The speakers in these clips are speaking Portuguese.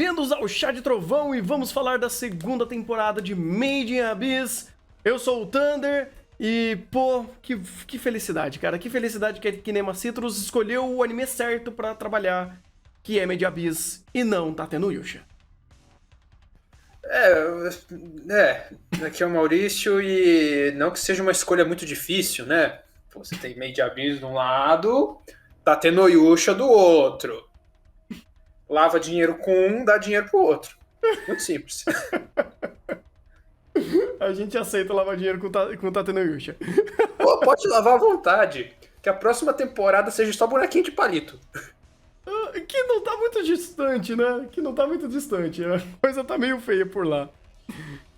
bem-vindos ao Chá de Trovão e vamos falar da segunda temporada de Made in Abyss. Eu sou o Thunder e, pô, que felicidade, cara. Que felicidade que a Kinema Citrus escolheu o anime certo pra trabalhar, que é Made in Abyss, e não tá tendo Yusha. Aqui é o Maurício e não que seja uma escolha muito difícil, né? Você tem Made in Abyss de um lado, tá tendo Yusha do outro. Lava dinheiro com um, dá dinheiro pro outro. Muito simples. A gente aceita lavar dinheiro com tá tendo Yusha. Pô, pode lavar à vontade. Que a próxima temporada seja só bonequinho de palito. Que não tá muito distante, né? Que não tá muito distante. A coisa tá meio feia por lá.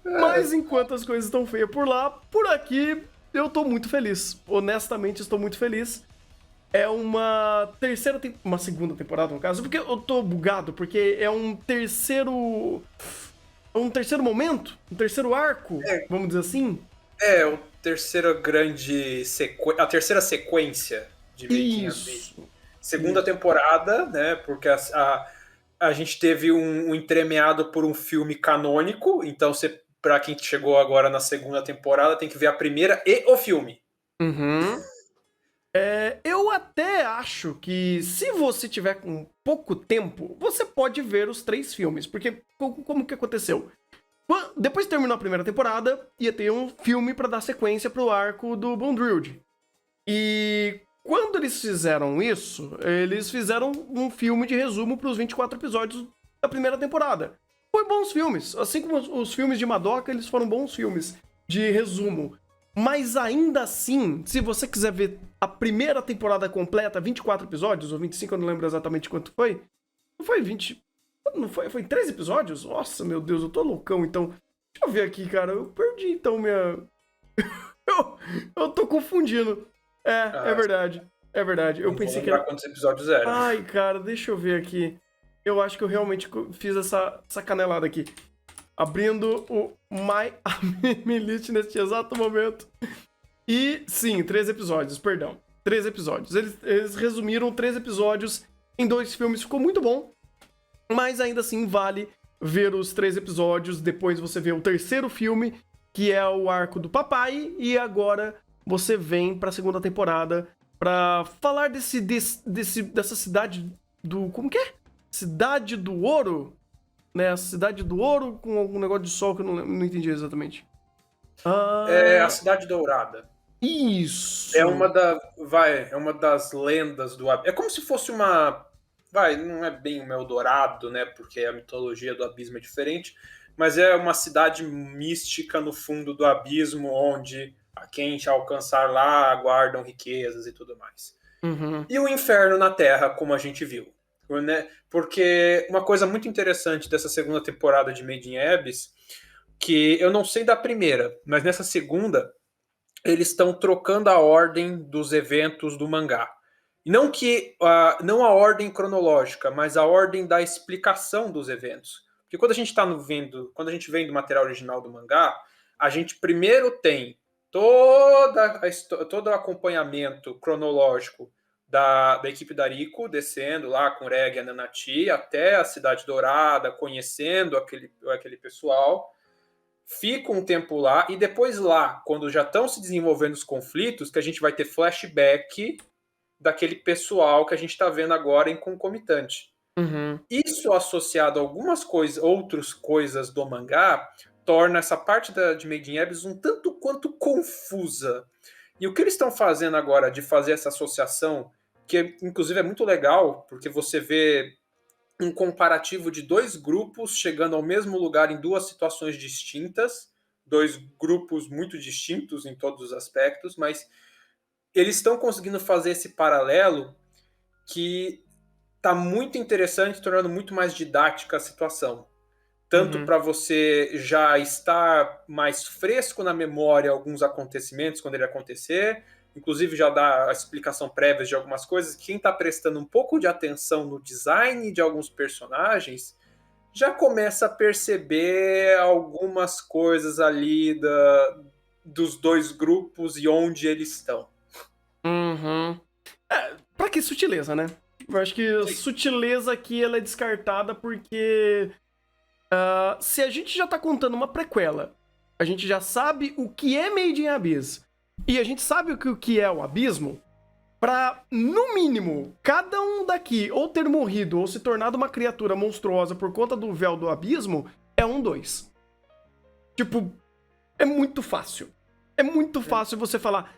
Mas enquanto as coisas estão feias por lá, por aqui eu tô muito feliz. Honestamente, estou muito feliz. É uma segunda temporada, no caso, porque eu tô bugado, porque é um terceiro momento, um terceiro arco, vamos dizer assim. O terceiro a terceira sequência de Made in Abyss. Isso. Segunda temporada, né? Porque a gente teve um entremeado por um filme canônico, então pra quem chegou agora na segunda temporada tem que ver a primeira e o filme. Uhum. Eu até acho que se você tiver com pouco tempo, você pode ver os 3 filmes, porque como que aconteceu? Depois que terminou a primeira temporada, ia ter um filme pra dar sequência pro arco do Bondrewd. E quando eles fizeram isso, eles fizeram um filme de resumo pros 24 episódios da primeira temporada. Foi bons filmes, assim como os filmes de Madoka, eles foram bons filmes de resumo. Mas ainda assim, se você quiser ver a primeira temporada completa, 24 episódios, ou 25, eu não lembro exatamente quanto foi. Não foi 20. Não foi? Foi 3 episódios? Nossa, meu Deus, eu tô loucão, então. Deixa eu ver aqui, cara. Eu perdi, então, minha... eu tô confundindo. É verdade. É verdade. Eu pensei que era... quantos episódios eram. Ai, cara, deixa eu ver aqui. Eu acho que eu realmente fiz essa canelada aqui. Abrindo o My Anime List neste exato momento. E, sim, 3 episódios, perdão. 3 episódios. Eles resumiram 3 episódios em 2 filmes. Ficou muito bom. Mas ainda assim vale ver os 3 episódios. Depois você vê o terceiro filme, que é o arco do papai. E agora você vem pra segunda temporada pra falar dessa cidade do... Como que é? Cidade do Ouro? Né? A Cidade do Ouro com algum negócio de sol que eu não entendi exatamente. É a Cidade Dourada. Isso! É uma das lendas do Abyss. É como se fosse uma... não é bem um Eldorado, né? Porque a mitologia do abismo é diferente. Mas é uma cidade mística no fundo do abismo, onde a quem alcançar lá aguardam riquezas e tudo mais. Uhum. E o inferno na Terra, como a gente viu. Né? Porque uma coisa muito interessante dessa segunda temporada de Made in Abyss, que eu não sei da primeira, mas nessa segunda eles estão trocando a ordem dos eventos do mangá. E não a ordem cronológica, mas a ordem da explicação dos eventos. Porque quando a gente vem do material original do mangá, a gente primeiro tem todo o acompanhamento cronológico da equipe da Rico, descendo lá com o Reg e a Nanati até a Cidade Dourada, conhecendo aquele pessoal. Fica um tempo lá, e depois lá, quando já estão se desenvolvendo os conflitos, que a gente vai ter flashback daquele pessoal que a gente está vendo agora em concomitante. Uhum. Isso associado a outras coisas do mangá, torna essa parte de Made in Abyss um tanto quanto confusa. E o que eles estão fazendo agora de fazer essa associação, que inclusive é muito legal, porque você vê um comparativo de 2 grupos chegando ao mesmo lugar em 2 situações distintas, 2 grupos muito distintos em todos os aspectos, mas eles estão conseguindo fazer esse paralelo que está muito interessante, tornando muito mais didática a situação. Tanto para você já estar mais fresco na memória alguns acontecimentos quando ele acontecer, inclusive já dá a explicação prévia de algumas coisas. Quem está prestando um pouco de atenção no design de alguns personagens já começa a perceber algumas coisas ali dos 2 grupos e onde eles estão. Uhum. Pra que sutileza, né? Eu acho que a Sim. sutileza aqui ela é descartada porque se a gente já tá contando uma prequela, a gente já sabe o que é Made in Abyss e a gente sabe o que é o abismo, pra, no mínimo, cada um daqui ou ter morrido ou se tornado uma criatura monstruosa por conta do véu do abismo, é um 2. Tipo, é muito fácil. É muito fácil você falar,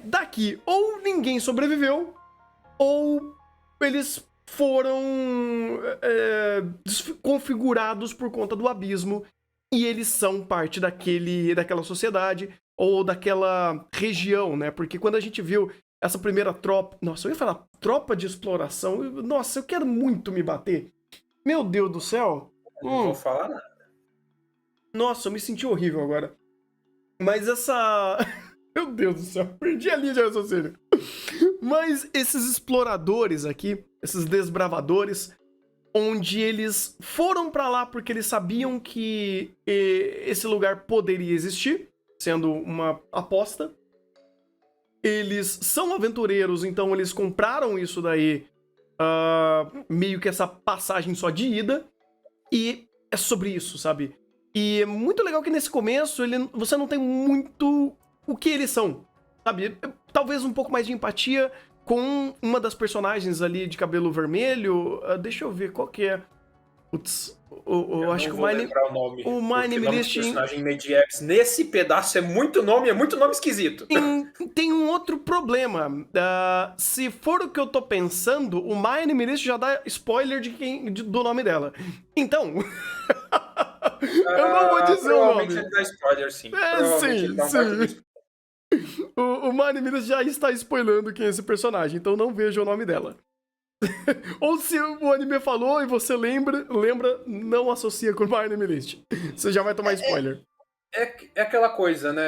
daqui ou ninguém sobreviveu, ou eles foram desconfigurados por conta do abismo e eles são parte daquela sociedade ou daquela região, né? Porque quando a gente viu essa primeira tropa... Nossa, eu ia falar tropa de exploração. Nossa, eu quero muito me bater. Meu Deus do céu. Não vou falar nada. Nossa, eu me senti horrível agora. Mas essa... Meu Deus do céu, perdi a linha de raciocínio. Mas esses exploradores aqui, esses desbravadores, onde eles foram pra lá porque eles sabiam que esse lugar poderia existir, sendo uma aposta. Eles são aventureiros, então eles compraram isso daí, meio que essa passagem só de ida, e é sobre isso, sabe? E é muito legal que nesse começo você não tem muito o que eles são, sabe? Talvez um pouco mais de empatia com uma das personagens ali de cabelo vermelho. Deixa eu ver qual que é. Putz, eu acho que o nome. O My Name List. Personagem Made in Abyss nesse pedaço é muito nome esquisito. Tem um outro problema. Se for o que eu tô pensando, o My Name List já dá spoiler do nome dela. Então. Eu não vou dizer o nome. Provavelmente ele dá spoiler, sim. Sim. O My Name List já está spoilando quem é esse personagem, então não veja o nome dela. Ou se o anime falou e você lembra, não associa com o My Name List. Você já vai tomar spoiler. É aquela coisa, né?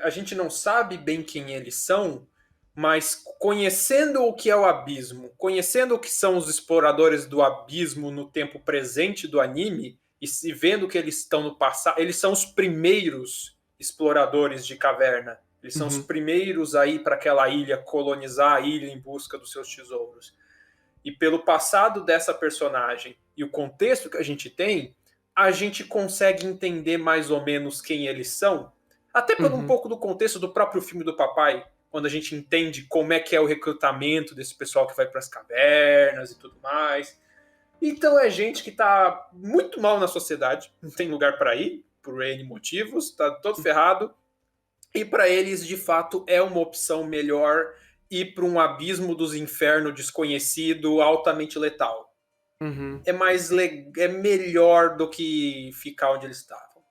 A gente não sabe bem quem eles são, mas conhecendo o que é o abismo, conhecendo o que são os exploradores do abismo no tempo presente do anime, e se vendo que eles estão no passado, eles são os primeiros exploradores de caverna. Eles são os primeiros a ir para aquela ilha, colonizar a ilha em busca dos seus tesouros. E pelo passado dessa personagem e o contexto que a gente tem, a gente consegue entender mais ou menos quem eles são, até por um pouco do contexto do próprio filme do papai, quando a gente entende como é que é o recrutamento desse pessoal que vai para as cavernas e tudo mais. Então é gente que tá muito mal na sociedade, não tem lugar para ir, por N motivos, tá todo ferrado. E para eles, de fato, é uma opção melhor ir para um abismo dos infernos desconhecido, altamente letal. É melhor do que ficar onde eles estavam.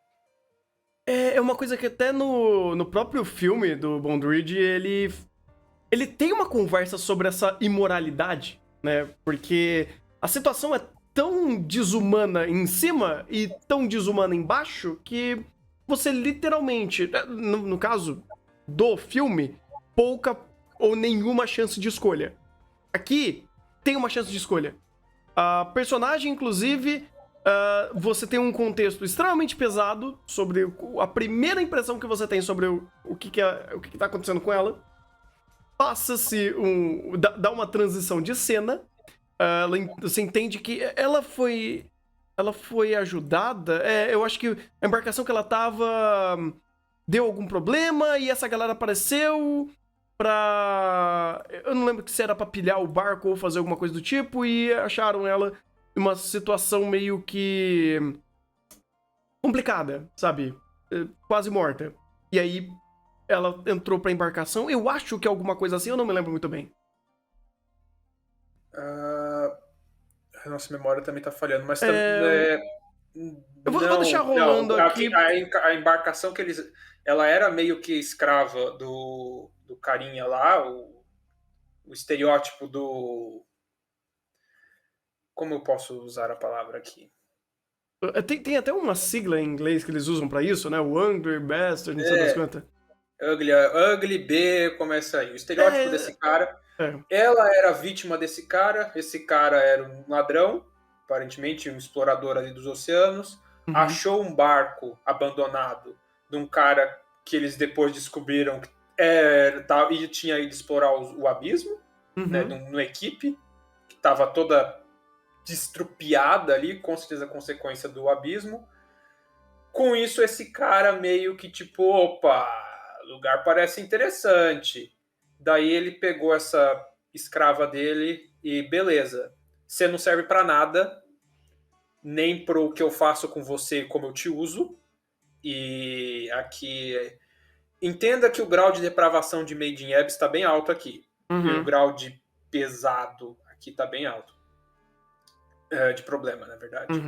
É uma coisa que até no próprio filme do Bondridge, ele tem uma conversa sobre essa imoralidade, né? Porque a situação é tão desumana em cima e tão desumana embaixo que você literalmente, no caso do filme, pouca ou nenhuma chance de escolha. Aqui tem uma chance de escolha. A personagem, inclusive, você tem um contexto extremamente pesado sobre a primeira impressão que você tem sobre o que tá acontecendo com ela. Passa-se dá uma transição de cena. Você entende que ela foi ajudada. Eu acho que a embarcação que ela tava deu algum problema e essa galera apareceu pra... Eu não lembro se era pra pilhar o barco ou fazer alguma coisa do tipo e acharam ela em uma situação meio que complicada, sabe? Quase morta. E aí ela entrou pra embarcação. Eu acho que é alguma coisa assim, eu não me lembro muito bem. A nossa memória também tá falhando, mas eu vou deixar rolando aqui. A embarcação que eles... Ela era meio que escrava do carinha lá, o estereótipo do... Como eu posso usar a palavra aqui? Tem até uma sigla em inglês que eles usam pra isso, né? O Angry Bastard, não sei das quantas. Ugly B, começa aí. O estereótipo desse cara. Ela era vítima desse cara. Esse cara era um ladrão, aparentemente um explorador ali dos oceanos. Achou um barco abandonado de um cara que eles depois descobriram que tinha ido explorar o abismo. né, numa equipe que estava toda destrupiada ali, com certeza consequência do abismo. Com isso, esse cara meio que tipo, opa, o lugar parece interessante. Daí ele pegou essa escrava dele e beleza, você não serve para nada, nem pro que eu faço com você como eu te uso. E aqui entenda que o grau de depravação de Made in Abyss está bem alto aqui. E o grau de pesado aqui está bem alto. De problema, na verdade.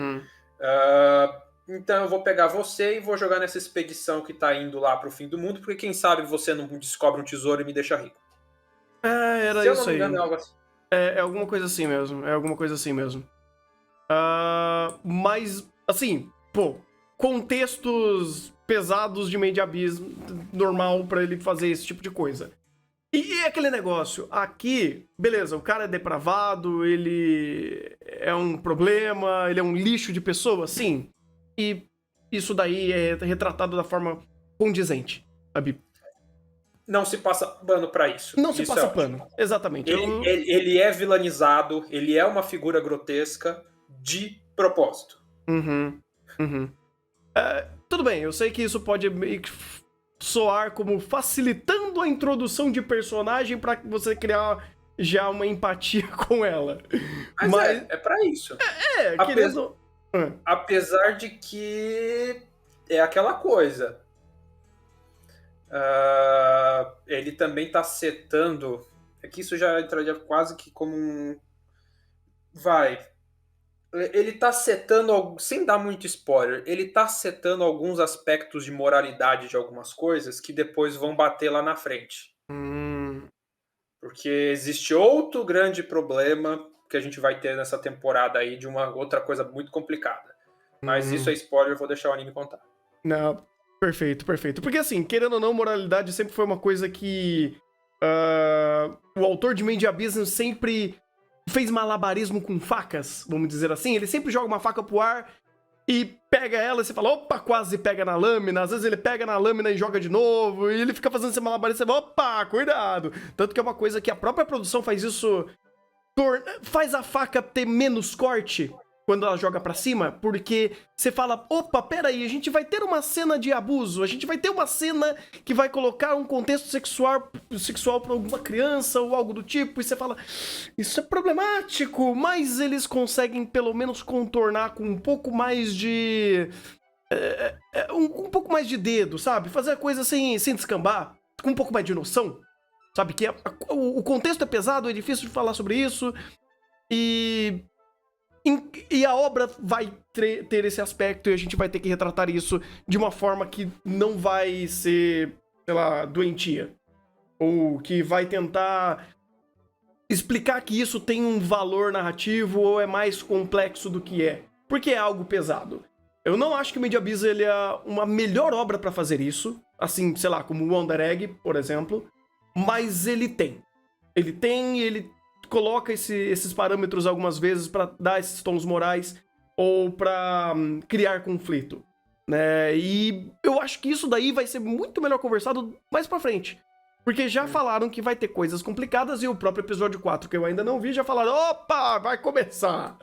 Então eu vou pegar você e vou jogar nessa expedição que tá indo lá pro fim do mundo, porque quem sabe você não descobre um tesouro e me deixa rico. Era Se eu isso não me aí. engano, é algo assim. É alguma coisa assim mesmo. É alguma coisa assim mesmo. Mas, assim, pô, contextos pesados de Made in Abyss normal pra ele fazer esse tipo de coisa. E aquele negócio, aqui, beleza, o cara é depravado, ele é um problema, ele é um lixo de pessoa, sim. E isso daí é retratado da forma condizente, sabe? Não se passa pano pra isso. Não se Isso passa é ótimo. pano, exatamente. Ele é vilanizado, ele é uma figura grotesca de propósito. Tudo bem, eu sei que isso pode meio que soar como facilitando a introdução de personagem pra você criar já uma empatia com ela. Mas é pra isso. Querendo... Apesar de que é aquela coisa. Ele também tá setando. É que isso já entraria quase que como um. Ele tá setando, sem dar muito spoiler, ele tá setando alguns aspectos de moralidade de algumas coisas que depois vão bater lá na frente. Porque existe outro grande problema que a gente vai ter nessa temporada aí de uma outra coisa muito complicada. Mas isso é spoiler, eu vou deixar o anime contar. Não, perfeito, perfeito. Porque assim, querendo ou não, moralidade sempre foi uma coisa que o autor de Made in Abyss sempre fez malabarismo com facas, vamos dizer assim. Ele sempre joga uma faca pro ar e pega ela e você fala, opa, quase pega na lâmina. Às vezes ele pega na lâmina e joga de novo. E ele fica fazendo esse malabarismo e você fala, opa, cuidado. Tanto que é uma coisa que a própria produção faz isso, faz a faca ter menos corte quando ela joga pra cima, porque você fala, opa, peraí, a gente vai ter uma cena de abuso, a gente vai ter uma cena que vai colocar um contexto sexual pra alguma criança ou algo do tipo, e você fala, isso é problemático, mas eles conseguem pelo menos contornar com um pouco mais de... um pouco mais de dedo, sabe? Fazer a coisa sem descambar, com um pouco mais de noção, sabe? Que o contexto é pesado, é difícil de falar sobre isso, e a obra vai ter esse aspecto e a gente vai ter que retratar isso de uma forma que não vai ser, sei lá, doentia. Ou que vai tentar explicar que isso tem um valor narrativo ou é mais complexo do que é. Porque é algo pesado. Eu não acho que o Made in Abyss ele é uma melhor obra pra fazer isso. Assim, sei lá, como o Wonder Egg, por exemplo. Mas ele tem. Ele coloca esses parâmetros algumas vezes pra dar esses tons morais ou pra criar conflito, né? E eu acho que isso daí vai ser muito melhor conversado mais pra frente. Porque já falaram que vai ter coisas complicadas e o próprio episódio 4, que eu ainda não vi, já falaram, opa, vai começar.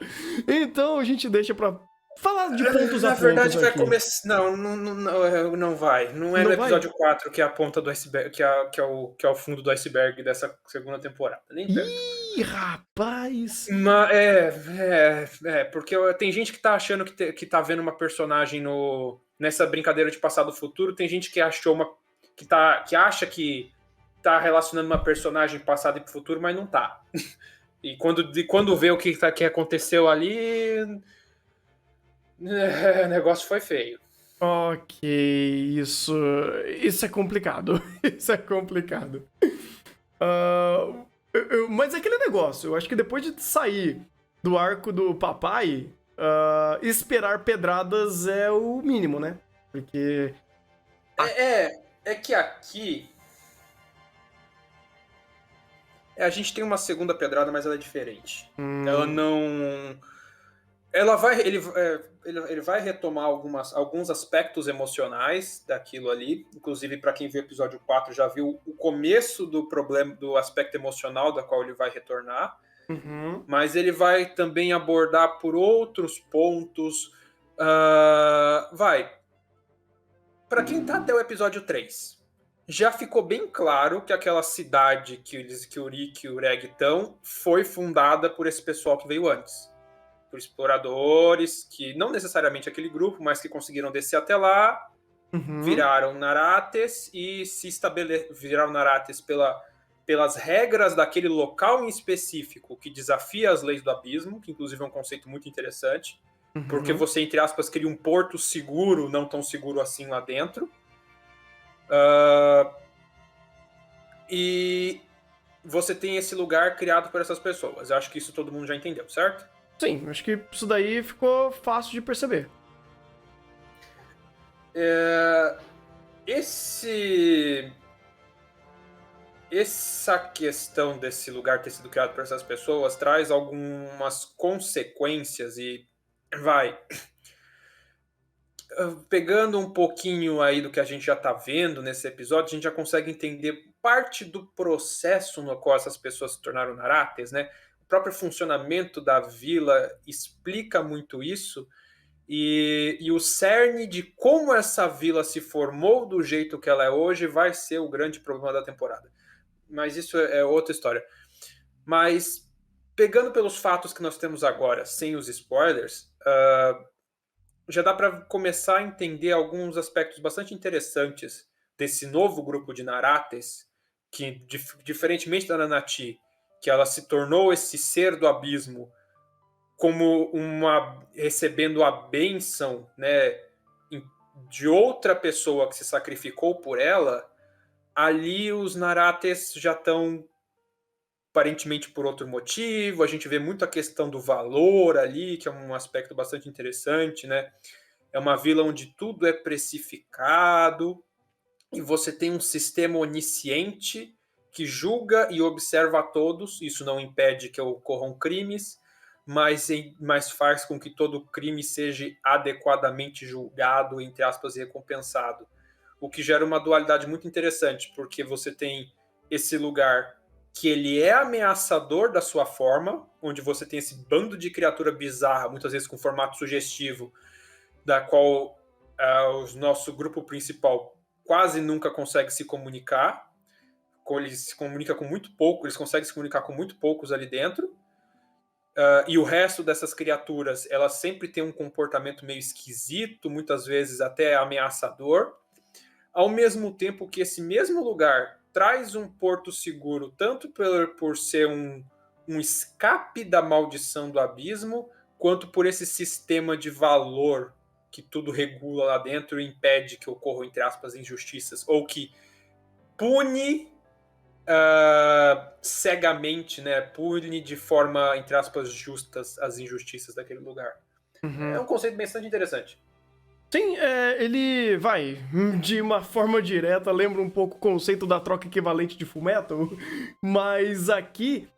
Então a gente deixa pra falar de pontos a pontos. Na verdade, vai aqui. começar. Não vai. Não é Não no vai? episódio 4 que é a ponta do iceberg, que é o fundo do iceberg dessa segunda temporada. Nem perto. Ih, rapaz! Porque tem gente que tá achando que tá vendo uma personagem nessa brincadeira de passado futuro, tem gente que achou que acha que tá relacionando uma personagem passado e pro futuro, mas não tá. E quando vê o que aconteceu ali, o negócio foi feio. Ok, isso é complicado. Isso é complicado. Mas é aquele negócio, eu acho que depois de sair do arco do papai, esperar pedradas é o mínimo, né? Porque... É que aqui... a gente tem uma segunda pedrada, mas ela é diferente. Ela não... ele vai retomar alguns aspectos emocionais daquilo ali. Inclusive, para quem viu o episódio 4, já viu o começo do problema, do aspecto emocional da qual ele vai retornar. Uhum. Mas ele vai também abordar por outros pontos. Para quem tá até o episódio 3, já ficou bem claro que aquela cidade que o Rick e o Reg estão foi fundada por esse pessoal que veio antes. Por exploradores, que não necessariamente aquele grupo, mas que conseguiram descer até lá, Uhum. viraram Narates e viraram Narates pelas regras daquele local em específico que desafia as leis do abismo, que inclusive é um conceito muito interessante, porque Uhum. você, entre aspas, cria um porto seguro, não tão seguro assim lá dentro. E você tem esse lugar criado por essas pessoas. Eu acho que isso todo mundo já entendeu, certo? Sim, acho que isso daí ficou fácil de perceber. Essa questão desse lugar ter sido criado por essas pessoas traz algumas consequências e vai pegando um pouquinho aí do que a gente já está vendo nesse episódio, a gente já consegue entender parte do processo no qual essas pessoas se tornaram Narates, né? O próprio funcionamento da vila explica muito isso e o cerne de como essa vila se formou do jeito que ela é hoje vai ser o grande problema da temporada. Mas isso é outra história. Mas pegando pelos fatos que nós temos agora, sem os spoilers, já dá para começar a entender alguns aspectos bastante interessantes desse novo grupo de Narates, que, diferentemente da Nanati, que ela se tornou esse ser do abismo como recebendo a bênção, né, de outra pessoa que se sacrificou por ela. Ali os Narates já estão aparentemente por outro motivo. A gente vê muito a questão do valor ali, que é um aspecto bastante interessante, né? É uma vila onde tudo é precificado e você tem um sistema onisciente que julga e observa a todos. Isso não impede que ocorram crimes, mas faz com que todo crime seja adequadamente julgado, entre aspas, e recompensado. O que gera uma dualidade muito interessante, porque você tem esse lugar que ele é ameaçador da sua forma, onde você tem esse bando de criatura bizarra, muitas vezes com formato sugestivo, da qual o nosso grupo principal quase nunca consegue se comunicar. Ele se comunica com muito pouco, eles conseguem se comunicar com muito poucos ali dentro. E o resto dessas criaturas, elas sempre têm um comportamento meio esquisito, muitas vezes até ameaçador. Ao mesmo tempo que esse mesmo lugar traz um porto seguro, tanto por ser um escape da maldição do abismo, quanto por esse sistema de valor que tudo regula lá dentro e impede que ocorram, entre aspas, injustiças, ou que pune cegamente, né? Pune de forma, entre aspas, justas as injustiças daquele lugar. É Uhum. um conceito bastante interessante. Sim, ele vai, de uma forma direta, lembra um pouco o conceito da troca equivalente de Fullmetal, mas aqui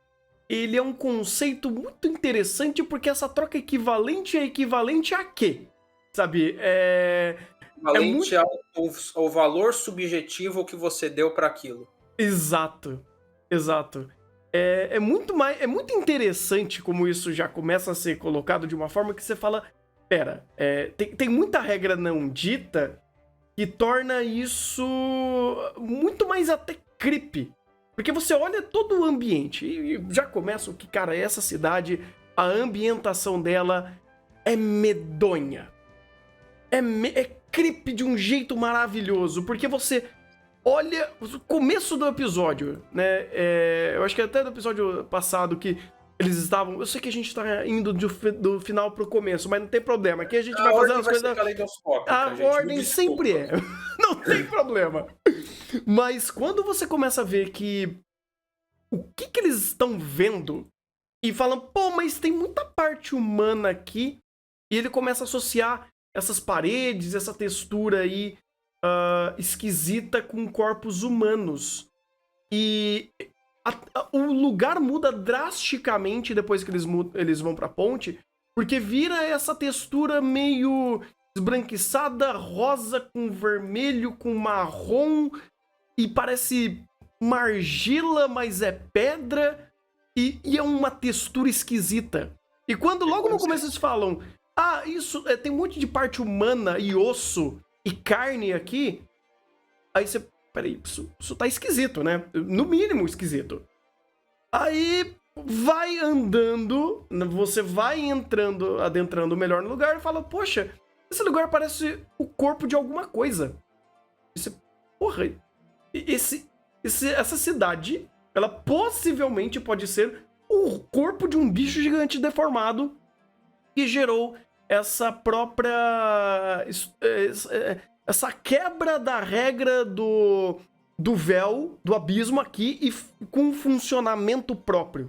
ele é um conceito muito interessante porque essa troca equivalente é equivalente a quê? Sabe, é Equivalente muito... ao valor subjetivo que você deu para aquilo. Exato, exato. É muito interessante como isso já começa a ser colocado de uma forma que você fala, pera, tem muita regra não dita que torna isso muito mais até creepy. Porque você olha todo o ambiente e já começa o que, cara, essa cidade, a ambientação dela é medonha. É creepy de um jeito maravilhoso, porque você olha o começo do episódio, né? Eu acho que até do episódio passado que eles estavam... Eu sei que a gente tá indo do final pro começo, mas não tem problema. Aqui a gente vai A fazendo ordem as vai ser coisas... caleidoscópica, A gente. Me ordem sempre desculpa. é. Não tem problema. Mas quando você começa a ver que... O que eles estão vendo e falam, pô, mas tem muita parte humana aqui, e ele começa a associar essas paredes, essa textura aí esquisita com corpos humanos. E o lugar muda drasticamente depois que eles vão pra ponte, Porque vira essa textura meio esbranquiçada, rosa com vermelho, com marrom, e parece uma argila, mas é pedra, e é uma textura esquisita. E quando logo no começo eles falam, isso tem um monte de parte humana e osso e carne aqui, aí você, peraí, isso tá esquisito, né? No mínimo esquisito. Aí vai andando, você vai adentrando melhor no lugar e fala, poxa, esse lugar parece o corpo de alguma coisa. Porra, essa cidade, ela possivelmente pode ser o corpo de um bicho gigante deformado que gerou essa própria... essa quebra da regra do véu, do abismo aqui, e com um funcionamento próprio.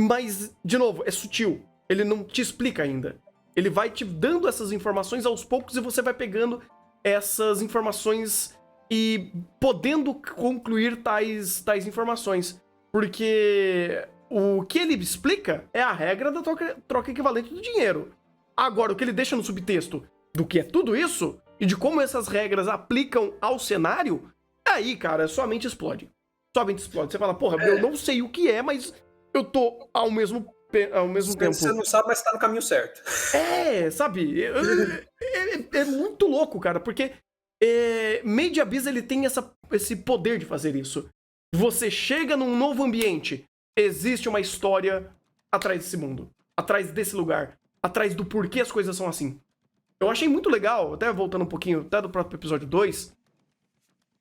Mas, de novo, é sutil. Ele não te explica ainda. Ele vai te dando essas informações aos poucos e você vai pegando essas informações e podendo concluir tais informações. Porque o que ele explica é a regra da troca equivalente do dinheiro. Agora, o que ele deixa no subtexto do que é tudo isso e de como essas regras aplicam ao cenário, aí, cara, sua mente explode. Sua mente explode. Você fala, porra, eu não sei o que é, mas eu tô ao mesmo tempo. Você não sabe, mas tá no caminho certo. Sabe? É muito louco, cara, porque Made in Abyss, ele tem esse poder de fazer isso. Você chega num novo ambiente, existe uma história atrás desse mundo, atrás desse lugar, atrás do porquê as coisas são assim. Eu achei muito legal, até voltando um pouquinho, até do próprio episódio 2,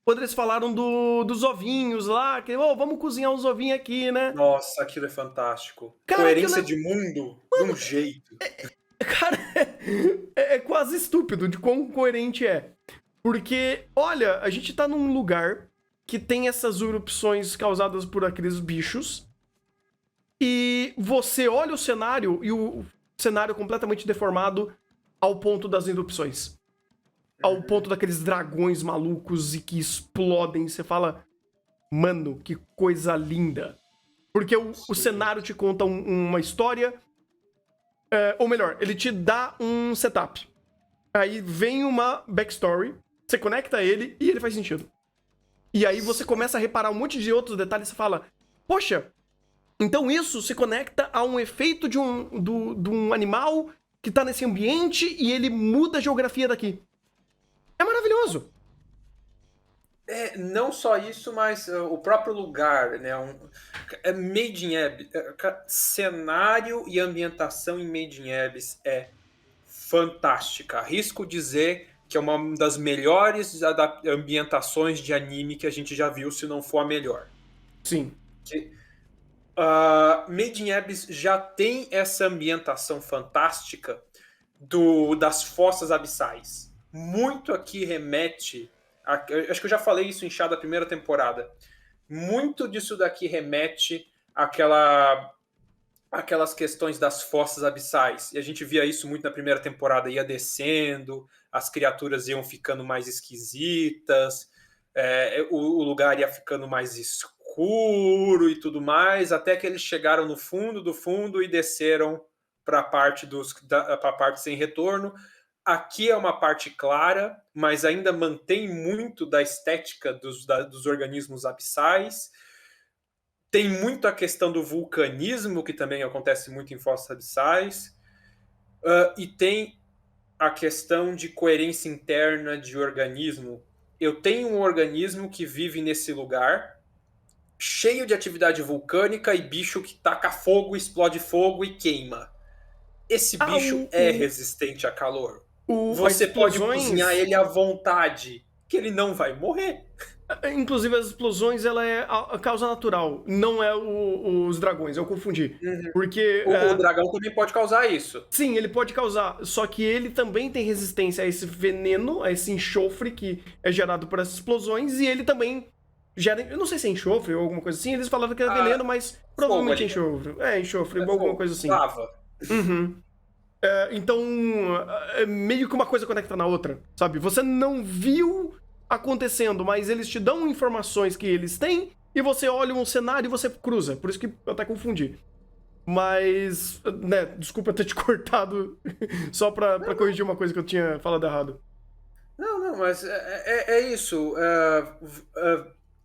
quando eles falaram dos ovinhos lá, que, vamos cozinhar uns ovinhos aqui, né? Nossa, aquilo é fantástico. Cara, coerência de mundo, de um jeito. Cara, é quase estúpido de quão coerente é. Porque, olha, a gente tá num lugar que tem essas erupções causadas por aqueles bichos, e você olha o cenário, e o cenário completamente deformado ao ponto das erupções. Ao ponto daqueles dragões malucos e que explodem. Você fala, mano, que coisa linda. Porque o cenário te conta uma história, ou melhor, ele te dá um setup. Aí vem uma backstory, você conecta ele e ele faz sentido. E aí você começa a reparar um monte de outros detalhes e você fala, poxa, então isso se conecta a um efeito de um animal que tá nesse ambiente e ele muda a geografia daqui. É maravilhoso. Não só isso, mas o próprio lugar, né? Made in Abyss. Cenário e ambientação em Made in Abyss é fantástica. Arrisco dizer que é uma das melhores ambientações de anime que a gente já viu, se não for a melhor. Sim. Made in Abyss já tem essa ambientação fantástica das fossas abissais. Muito aqui remete... acho que eu já falei isso em Chá da primeira temporada. Muito disso daqui remete àquelas questões das fossas abissais. E a gente via isso muito na primeira temporada. Ia descendo, as criaturas iam ficando mais esquisitas, o lugar ia ficando mais escuro e tudo mais, até que eles chegaram no fundo do fundo e desceram para a parte sem retorno. Aqui é uma parte clara, mas ainda mantém muito da estética dos organismos abissais. Tem muito a questão do vulcanismo, que também acontece muito em fossas abissais. E tem a questão de coerência interna de organismo. Eu tenho um organismo que vive nesse lugar, cheio de atividade vulcânica e bicho que taca fogo, explode fogo e queima. Esse bicho é resistente a calor. Você pode cozinhar ele à vontade, que ele não vai morrer. Inclusive, as explosões, ela é a causa natural, não é os dragões, eu confundi. Uhum. Porque... O dragão também pode causar isso. Sim, ele pode causar, só que ele também tem resistência a esse veneno, a esse enxofre que é gerado por essas explosões, e ele também gera... Eu não sei se é enxofre ou alguma coisa assim, eles falavam que era veneno, mas provavelmente é enxofre. Enxofre, alguma coisa assim. Lava. Uhum. Então, meio que uma coisa conecta na outra, sabe? Você não viu acontecendo, mas eles te dão informações que eles têm, e você olha um cenário e você cruza. Por isso que eu até confundi. Mas, né, desculpa ter te cortado só pra corrigir uma coisa que eu tinha falado errado. Não, mas é isso.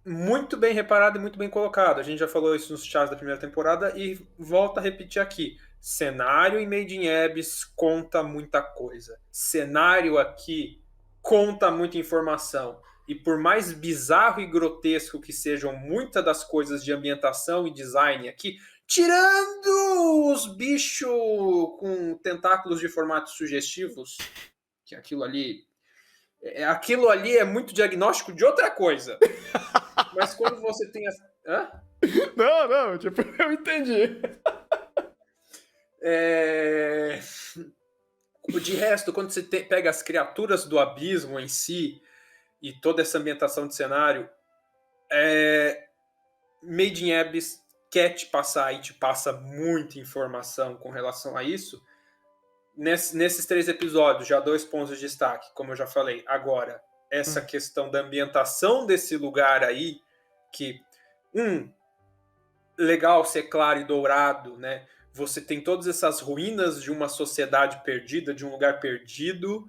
Muito bem reparado e muito bem colocado. A gente já falou isso nos chats da primeira temporada e volta a repetir aqui. Cenário em Made in Abyss conta muita coisa. Cenário aqui conta muita informação. E por mais bizarro e grotesco que sejam muitas das coisas de ambientação e design aqui, tirando os bichos com tentáculos de formatos sugestivos, que aquilo ali é muito diagnóstico de outra coisa. Mas quando você tem as. Hã? Não, tipo, eu entendi. De resto, quando você pega as criaturas do abismo em si e toda essa ambientação de cenário, Made in Abyss quer te passar e te passa muita informação com relação a isso. Nesses 3 episódios, já 2 pontos de destaque, como eu já falei. Agora, essa questão da ambientação desse lugar aí, que, legal ser claro e dourado, né? Você tem todas essas ruínas de uma sociedade perdida, de um lugar perdido,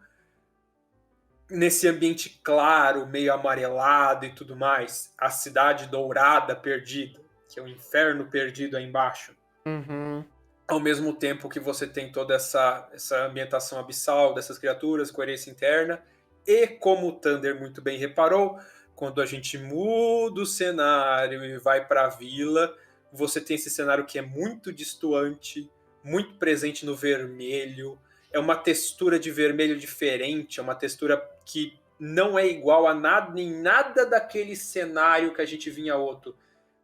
nesse ambiente claro, meio amarelado e tudo mais. A cidade dourada perdida, que é o inferno perdido aí embaixo. Uhum. Ao mesmo tempo que você tem toda essa ambientação abissal dessas criaturas, coerência interna, e como o Thunder muito bem reparou, quando a gente muda o cenário e vai para a vila, você tem esse cenário que é muito distoante, muito presente no vermelho, é uma textura de vermelho diferente, é uma textura que não é igual a nada, nem nada daquele cenário que a gente vinha outro.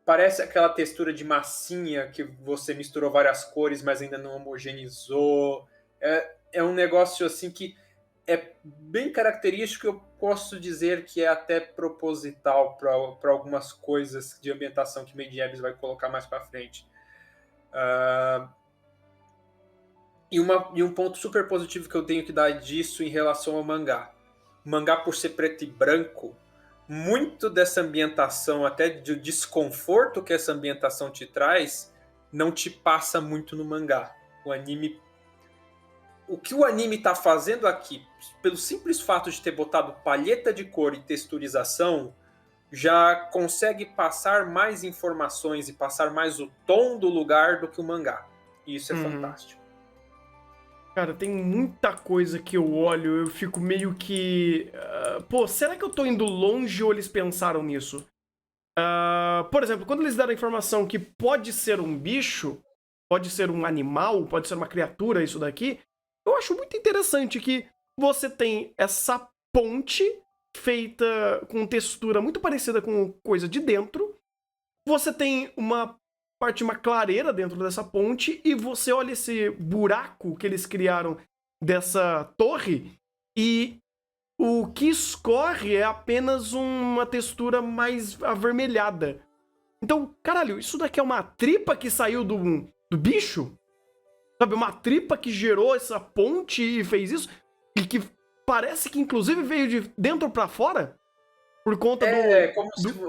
Parece aquela textura de massinha que você misturou várias cores, mas ainda não homogeneizou. É um negócio assim que é bem característico. Eu posso dizer que é até proposital para algumas coisas de ambientação que Made in Abyss vai colocar mais para frente. E um ponto super positivo que eu tenho que dar disso em relação ao mangá. O mangá, por ser preto e branco, muito dessa ambientação, até do desconforto que essa ambientação te traz, não te passa muito no mangá. O que o anime está fazendo aqui, pelo simples fato de ter botado palheta de cor e texturização, já consegue passar mais informações e passar mais o tom do lugar do que o mangá. E isso é fantástico. Cara, tem muita coisa que eu olho, eu fico meio que... será que eu tô indo longe ou eles pensaram nisso? Por exemplo, quando eles deram a informação que pode ser um bicho, pode ser um animal, pode ser uma criatura, isso daqui, eu acho muito interessante que você tem essa ponte feita com textura muito parecida com coisa de dentro, você tem uma clareira dentro dessa ponte, e você olha esse buraco que eles criaram dessa torre, e o que escorre é apenas uma textura mais avermelhada. Então, caralho, isso daqui é uma tripa que saiu do bicho? Sabe, uma tripa que gerou essa ponte e fez isso? E que parece que inclusive veio de dentro pra fora? Por conta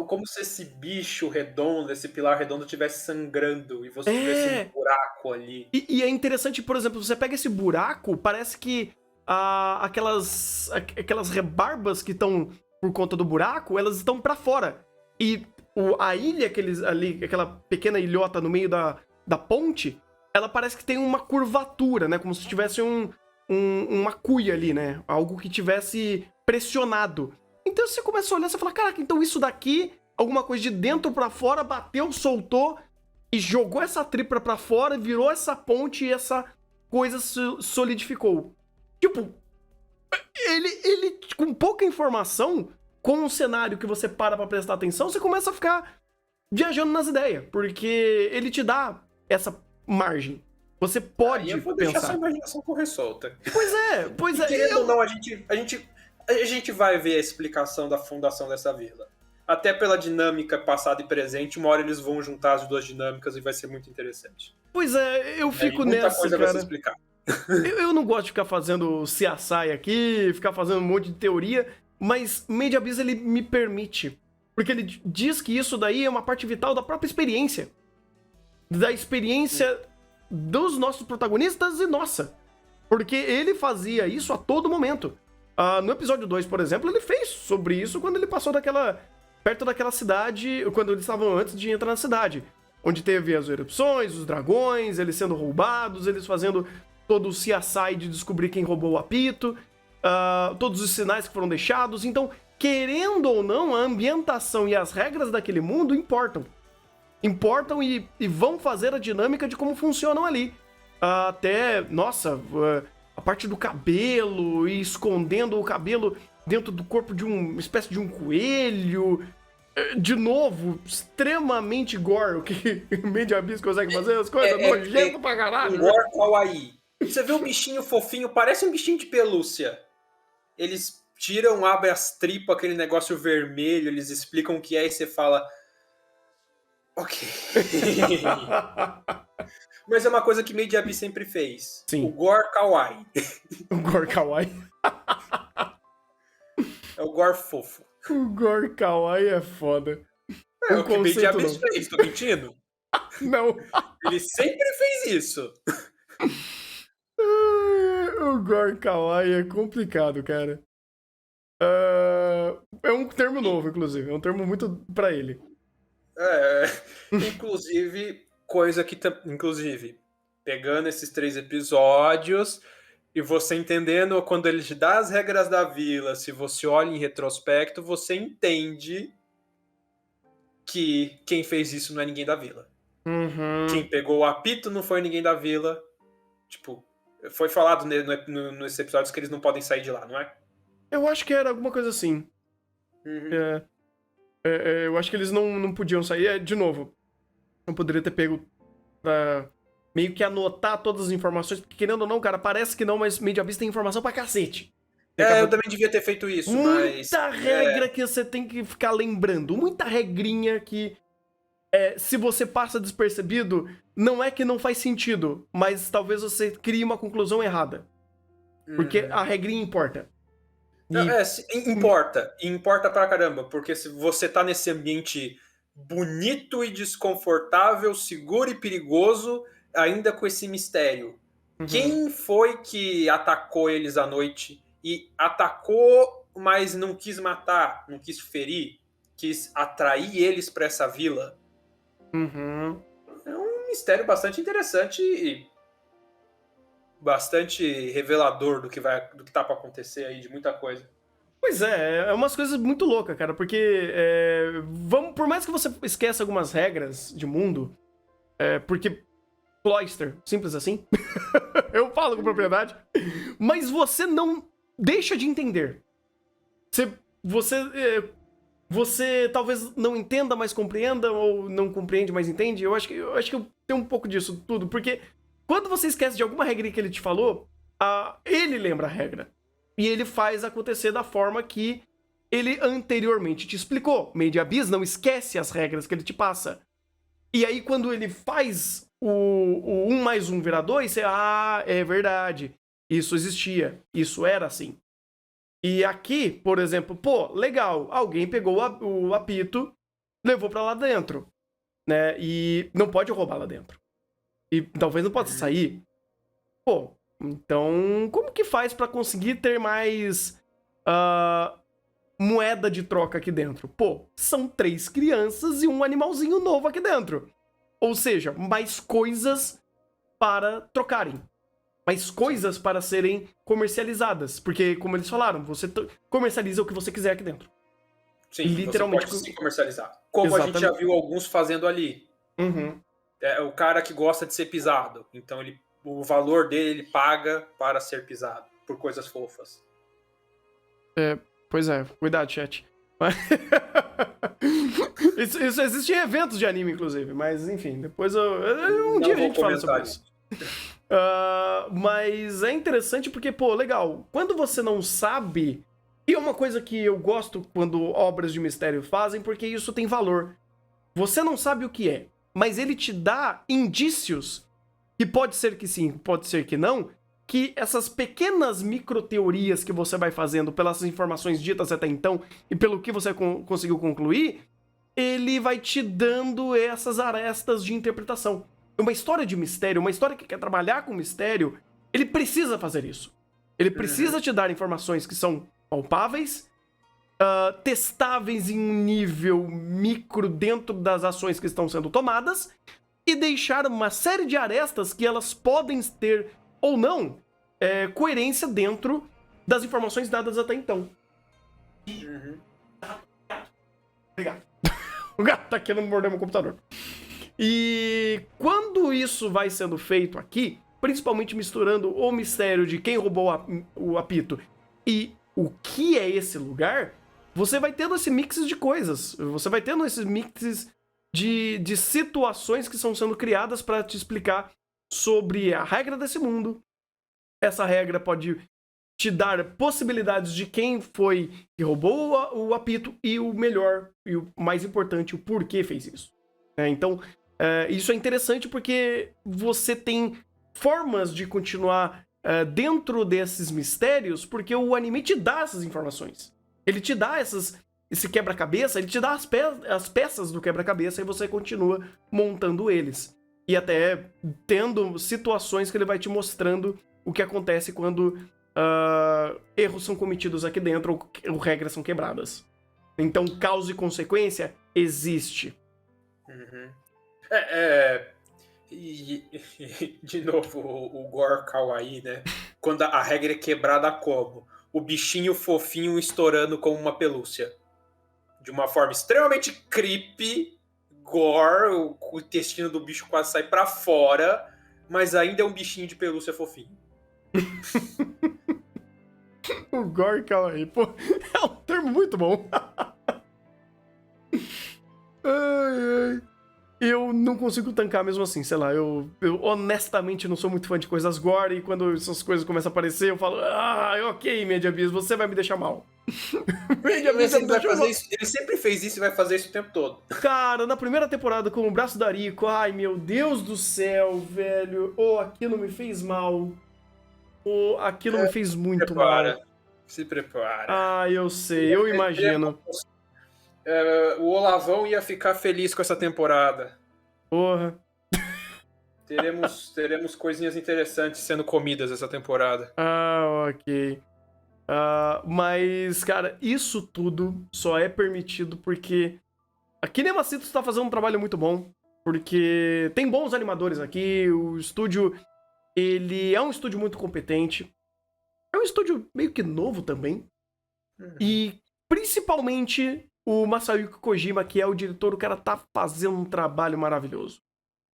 como se esse bicho redondo, esse pilar redondo estivesse sangrando e você tivesse um buraco ali. E é interessante, por exemplo, você pega esse buraco, parece que aquelas rebarbas que estão por conta do buraco, elas estão pra fora. E a ilha, aquela pequena ilhota no meio da ponte, ela parece que tem uma curvatura, né? Como se tivesse uma cuia ali, né? Algo que tivesse pressionado. Então você começa a olhar e fala, caraca, então isso daqui, alguma coisa de dentro pra fora, bateu, soltou e jogou essa tripa pra fora, virou essa ponte e essa coisa se solidificou. Tipo, ele com pouca informação, com um cenário que você para pra prestar atenção, você começa a ficar viajando nas ideias, porque ele te dá essa margem. Você pode eu vou pensar. deixar sua imaginação correr solta. Pois é. Querendo ou não, a gente vai ver a explicação da fundação dessa vila. Até pela dinâmica passada e presente, uma hora eles vão juntar as duas dinâmicas e vai ser muito interessante. Pois é, eu fico muita nessa, coisa cara. vai se explicar. Eu não gosto de ficar fazendo CSI aqui, ficar fazendo um monte de teoria, mas Made in Abyss ele me permite. Porque ele diz que isso daí é uma parte vital da própria experiência. Da experiência dos nossos protagonistas e nossa. Porque ele fazia isso a todo momento. No episódio 2, por exemplo, ele fez sobre isso quando ele passou perto daquela cidade, quando eles estavam antes de entrar na cidade. Onde teve as erupções, os dragões, eles sendo roubados, eles fazendo todo o CSI de descobrir quem roubou o apito, todos os sinais que foram deixados. Então, querendo ou não, a ambientação e as regras daquele mundo importam. Importam e vão fazer a dinâmica de como funcionam ali. Até, nossa, a parte do cabelo e escondendo o cabelo dentro do corpo de uma espécie de um coelho. De novo, extremamente gore, o que Made in Abyss consegue fazer, as coisas nojentas pra caralho. Gore kawaii. Você vê um bichinho fofinho, parece um bichinho de pelúcia. Eles tiram, abrem as tripas, aquele negócio vermelho, eles explicam o que é e você fala... Ok. Mas é uma coisa que Made in Abyss sempre fez. Sim. O gore kawaii. O gore kawaii. É o gore fofo. O gore kawaii é foda. É o que Made in Abyss fez, tô mentindo? Não. Ele sempre fez isso. O gore kawaii é complicado, cara. É um termo novo, inclusive. É um termo muito pra ele. Inclusive, inclusive, pegando esses 3 episódios e você entendendo quando ele te dá as regras da vila, se você olha em retrospecto, você entende que quem fez isso não é ninguém da vila. Uhum. Quem pegou o apito não foi ninguém da vila. Tipo, foi falado nesses episódios que eles não podem sair de lá, não é? Eu acho que era alguma coisa assim. Uhum. Eu acho que eles não podiam sair. De novo, eu poderia ter pego pra meio que anotar todas as informações, porque querendo ou não, cara, parece que não, mas Made in Abyss tem informação pra cacete. Eu também devia ter feito isso, muita regra que você tem que ficar lembrando. Muita regrinha que, se você passa despercebido, não é que não faz sentido, mas talvez você crie uma conclusão errada. Porque a regrinha importa. Importa. Importa pra caramba, porque se você tá nesse ambiente bonito e desconfortável, seguro e perigoso, ainda com esse mistério. Uhum. Quem foi que atacou eles à noite e atacou, mas não quis matar, não quis ferir, quis atrair eles pra essa vila? Uhum. É um mistério bastante interessante e bastante revelador do que tá pra acontecer aí, de muita coisa. Pois é umas coisas muito loucas, cara, porque por mais que você esqueça algumas regras de mundo, porque Cloyster, simples assim, eu falo com propriedade, mas você não deixa de entender. Você talvez não entenda, mas compreenda, ou não compreende, mas entende. Eu acho que eu tenho um pouco disso tudo, porque quando você esquece de alguma regra que ele te falou, ele lembra a regra. E ele faz acontecer da forma que ele anteriormente te explicou. Made in Abyss não esquece as regras que ele te passa. E aí, quando ele faz o 1 mais 1 virar 2, você... é verdade. Isso existia. Isso era assim. E aqui, por exemplo, legal. Alguém pegou o apito, levou pra lá dentro. Né? E não pode roubar lá dentro. E talvez não possa sair. Então, como que faz pra conseguir ter mais moeda de troca aqui dentro? São 3 crianças e um animalzinho novo aqui dentro. Ou seja, mais coisas para trocarem. Mais coisas para serem comercializadas. Porque, como eles falaram, você comercializa o que você quiser aqui dentro. Sim, literalmente você pode se comercializar. Como exatamente. A gente já viu alguns fazendo ali. Uhum. O cara que gosta de ser pisado. Então, o valor dele ele paga para ser pisado por coisas fofas. Pois é, cuidado, chat. Isso existe em eventos de anime, inclusive, mas enfim, depois um dia a gente fala sobre isso. Mas é interessante porque, legal, quando você não sabe, e é uma coisa que eu gosto quando obras de mistério fazem, porque isso tem valor. Você não sabe o que é, mas ele te dá indícios. Que pode ser que sim, pode ser que não, que essas pequenas microteorias que você vai fazendo pelas informações ditas até então e pelo que você conseguiu concluir, ele vai te dando essas arestas de interpretação. uma história de mistério, uma história que quer trabalhar com mistério, ele precisa fazer isso. Ele precisa te dar informações que são palpáveis, testáveis em um nível micro dentro das ações que estão sendo tomadas e deixar uma série de arestas que elas podem ter ou não coerência dentro das informações dadas até então. Obrigado. O gato tá querendo morder meu computador. E quando isso vai sendo feito aqui, principalmente misturando o mistério de quem roubou o apito e o que é esse lugar, você vai tendo esse mix de coisas. Você vai tendo esses mixes de situações que estão sendo criadas para te explicar sobre a regra desse mundo. Essa regra pode te dar possibilidades de quem foi que roubou o apito e o melhor, e o mais importante, o porquê fez isso. Então, isso é interessante porque você tem formas de continuar dentro desses mistérios, porque o anime te dá essas informações. Ele te dá esse quebra-cabeça, ele te dá as peças do quebra-cabeça e você continua montando eles. E até tendo situações que ele vai te mostrando o que acontece quando erros são cometidos aqui dentro ou regras são quebradas. Então, causa e consequência existe. E de novo, o Gore Kawaii, né? Quando a regra é quebrada como? O bichinho fofinho estourando como uma pelúcia. De uma forma extremamente creepy, gore, o intestino do bicho quase sai pra fora, mas ainda é um bichinho de pelúcia fofinho. O Gore Kawaii, pô, é um termo muito bom. Eu não consigo tancar mesmo assim, sei lá, eu honestamente não sou muito fã de coisas gore e quando essas coisas começam a aparecer eu falo, ok, Made Abyss, você vai me deixar mal. Made Abyss ele sempre fez isso e vai fazer isso o tempo todo. Cara, na primeira temporada com o braço da Rico, ai meu Deus do céu, velho, aquilo me fez mal. Aquilo me fez muito mal. Se prepara. Eu sei, eu imagino. O Olavão ia ficar feliz com essa temporada. Porra. Teremos coisinhas interessantes sendo comidas essa temporada. Ok. Mas, cara, isso tudo só é permitido porque a Kinemacitos está fazendo um trabalho muito bom. Porque tem bons animadores aqui, o estúdio, ele é um estúdio muito competente. É um estúdio meio que novo também. E, principalmente, o Masayuki Kojima, que é o diretor, o cara tá fazendo um trabalho maravilhoso.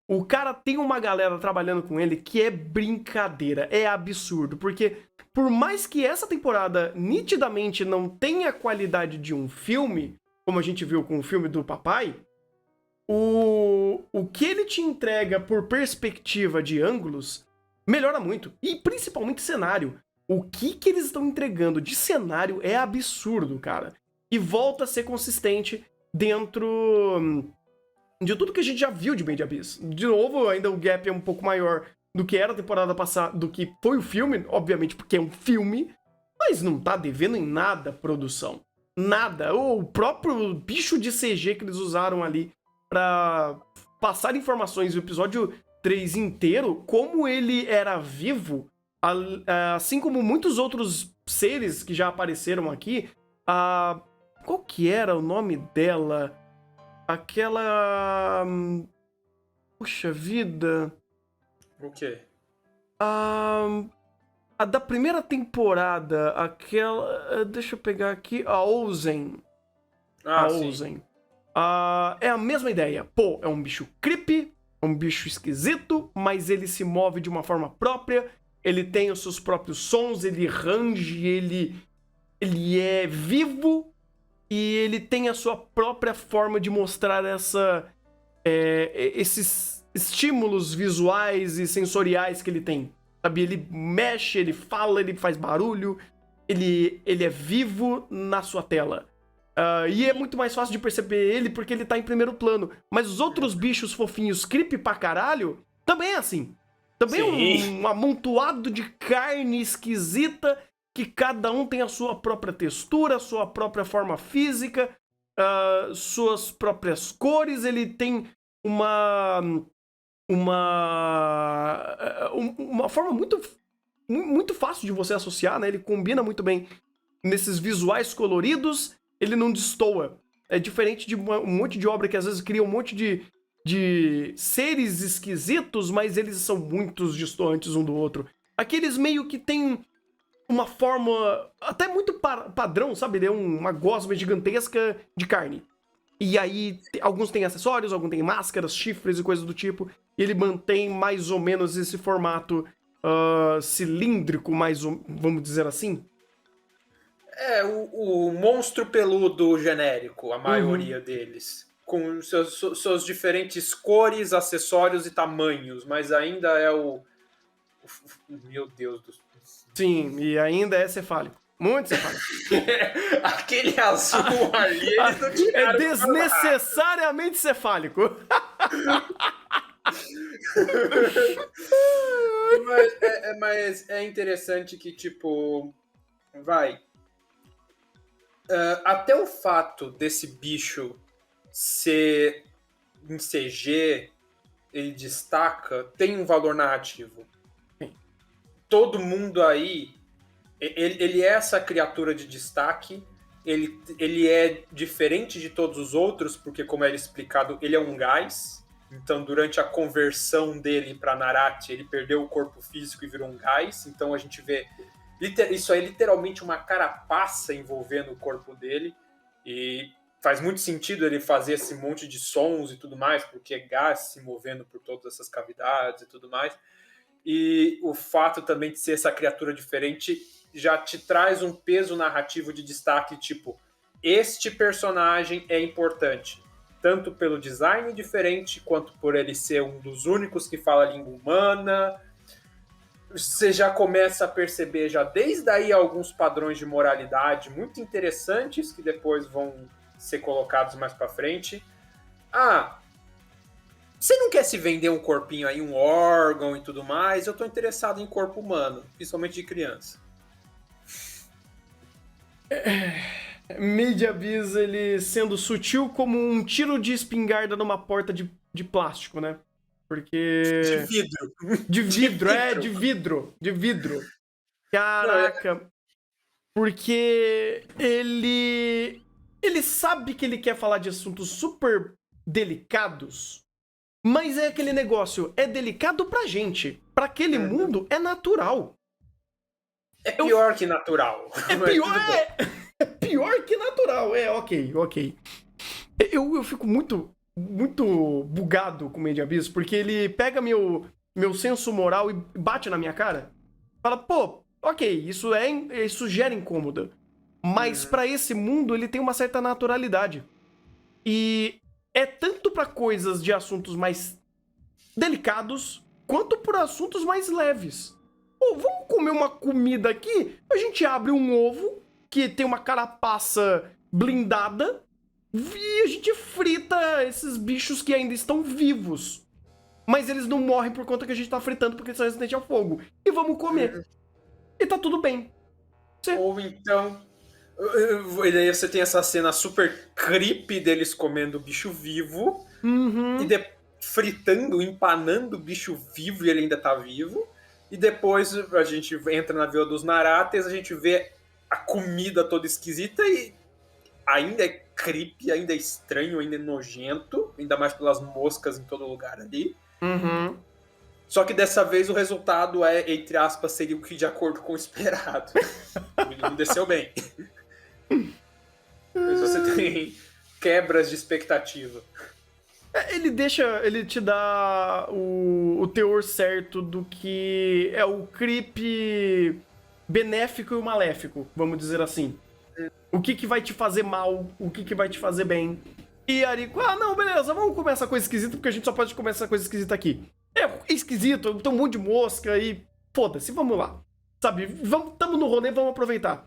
O cara tem uma galera trabalhando com ele que é brincadeira, é absurdo. Porque, por mais que essa temporada nitidamente não tenha a qualidade de um filme, como a gente viu com o filme do papai, o que ele te entrega por perspectiva de ângulos melhora muito. E, principalmente, cenário. O que eles estão entregando de cenário é absurdo, cara. E volta a ser consistente dentro de tudo que a gente já viu de Made Abyss. De novo, ainda o gap é um pouco maior do que era a temporada passada, do que foi o filme, obviamente porque é um filme, mas não tá devendo em nada produção. Nada. O próprio bicho de CG que eles usaram ali pra passar informações do episódio 3 inteiro, como ele era vivo, assim como muitos outros seres que já apareceram aqui, qual que era o nome dela? Aquela... Puxa vida... O quê? A da primeira temporada, aquela... Deixa eu pegar aqui. A Ozen. Ozen. É a mesma ideia. Pô, é um bicho creepy, é um bicho esquisito, mas ele se move de uma forma própria, ele tem os seus próprios sons, ele range, ele é vivo e ele tem a sua própria forma de mostrar esses estímulos visuais e sensoriais que ele tem. Sabe? Ele mexe, ele fala, ele faz barulho, ele é vivo na sua tela. E é muito mais fácil de perceber ele porque ele tá em primeiro plano. Mas os outros bichos fofinhos, creepy pra caralho, também é assim. Também é um amontoado de carne esquisita que cada um tem a sua própria textura, a sua própria forma física, suas próprias cores. Ele tem uma forma muito fácil de você associar, né? Ele combina muito bem nesses visuais coloridos, ele não destoa. É diferente de um monte de obra que às vezes cria um monte de seres esquisitos, mas eles são muito distantes um do outro. Aqueles meio que tem uma forma até muito padrão, sabe? Ele é uma gosma gigantesca de carne. E aí, alguns têm acessórios, alguns têm máscaras, chifres e coisas do tipo. E ele mantém mais ou menos esse formato cilíndrico, vamos dizer assim. É, o monstro peludo genérico, a maioria deles. Com suas diferentes cores, acessórios e tamanhos, mas ainda é Meu Deus do céu. Sim, e ainda é cefálico. Muito cefálico. Aquele azul ali, eles não tiraram. É desnecessariamente cefálico. Mas é interessante que, tipo, até o fato desse bicho ser em CG, ele destaca, tem um valor narrativo. Todo mundo aí, ele é essa criatura de destaque, ele é diferente de todos os outros, porque, como era explicado, ele é um gás. Então, durante a conversão dele para Narati, ele perdeu o corpo físico e virou um gás. Então, a gente vê... Isso é literalmente uma carapaça envolvendo o corpo dele. E faz muito sentido ele fazer esse monte de sons e tudo mais, porque é gás se movendo por todas essas cavidades e tudo mais. E o fato também de ser essa criatura diferente já te traz um peso narrativo de destaque, tipo, este personagem é importante, tanto pelo design diferente, quanto por ele ser um dos únicos que fala a língua humana. Você já começa a perceber, já desde aí, alguns padrões de moralidade muito interessantes, que depois vão ser colocados mais pra frente. Você não quer se vender um corpinho aí, um órgão e tudo mais? Eu tô interessado em corpo humano, principalmente de criança. Made Abyss, ele sendo sutil como um tiro de espingarda numa porta de plástico, né? Porque... De vidro. De vidro. Caraca. Porque ele sabe que ele quer falar de assuntos super delicados, mas é aquele negócio, é delicado pra gente. Pra aquele mundo, é natural. É pior que natural. É pior que natural. Ok. Eu fico muito bugado com o Made Abyss, porque ele pega meu senso moral e bate na minha cara. Fala, pô, ok, isso gera incômodo. Mas pra esse mundo, ele tem uma certa naturalidade. E é tanto pra coisas de assuntos mais delicados, quanto por assuntos mais leves. Pô, vamos comer uma comida aqui? A gente abre um ovo, que tem uma carapaça blindada, e a gente frita esses bichos que ainda estão vivos. Mas eles não morrem por conta que a gente tá fritando porque eles são resistentes ao fogo. E vamos comer. E tá tudo bem. Ou então... E daí você tem essa cena super creepy deles comendo bicho vivo. E fritando, empanando o bicho vivo e ele ainda tá vivo. E depois a gente entra na Vila dos Narates, a gente vê a comida toda esquisita e ainda é creepy, ainda é estranho, ainda é nojento, ainda mais pelas moscas em todo lugar ali. Só que dessa vez o resultado entre aspas, seria o que de acordo com o esperado. Não desceu bem. Mas você tem quebras de expectativa. Ele te dá o teor certo do que é o creep benéfico e o maléfico, vamos dizer assim. O que vai te fazer mal, o que vai te fazer bem. E aí, não, beleza, vamos comer essa coisa esquisita, porque a gente só pode comer essa coisa esquisita aqui. É esquisito, tem um monte de mosca e foda-se, vamos lá. Sabe, tamo no rolê, vamos aproveitar.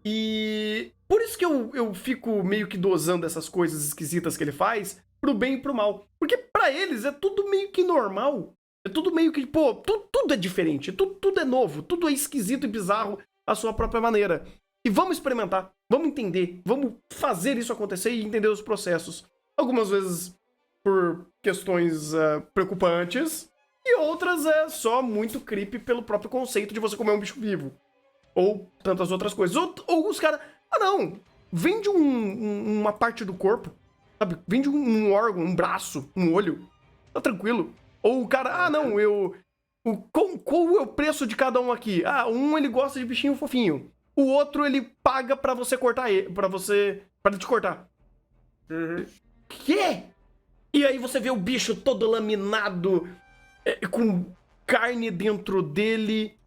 E por isso que eu fico meio que dosando essas coisas esquisitas que ele faz, pro bem e pro mal. Porque pra eles é tudo meio que normal. É tudo meio que, pô, tudo é diferente, tudo é novo, tudo é esquisito e bizarro à sua própria maneira. E vamos experimentar, vamos entender, vamos fazer isso acontecer e entender os processos. Algumas vezes por questões preocupantes, e outras é só muito creepy pelo próprio conceito de você comer um bicho vivo. Ou tantas outras coisas. Ou os caras, não, vende uma parte do corpo, sabe? Vende um órgão, um braço, um olho, tá tranquilo. Ou o cara, não, qual é o preço de cada um aqui? Um ele gosta de bichinho fofinho. O outro ele paga pra você cortar ele, pra ele te cortar. Quê? E aí você vê o bicho todo laminado, com carne dentro dele.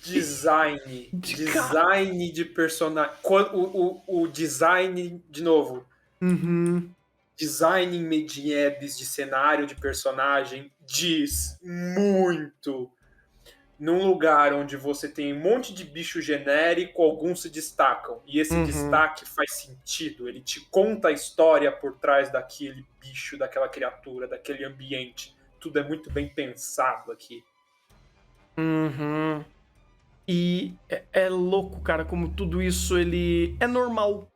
Design de personagem. O design, de novo. Design em Medieves de cenário de personagem diz muito. Num lugar onde você tem um monte de bicho genérico, alguns se destacam. E esse destaque faz sentido. Ele te conta a história por trás daquele bicho, daquela criatura, daquele ambiente. Tudo é muito bem pensado aqui. E é louco, cara, como tudo isso ele é normal.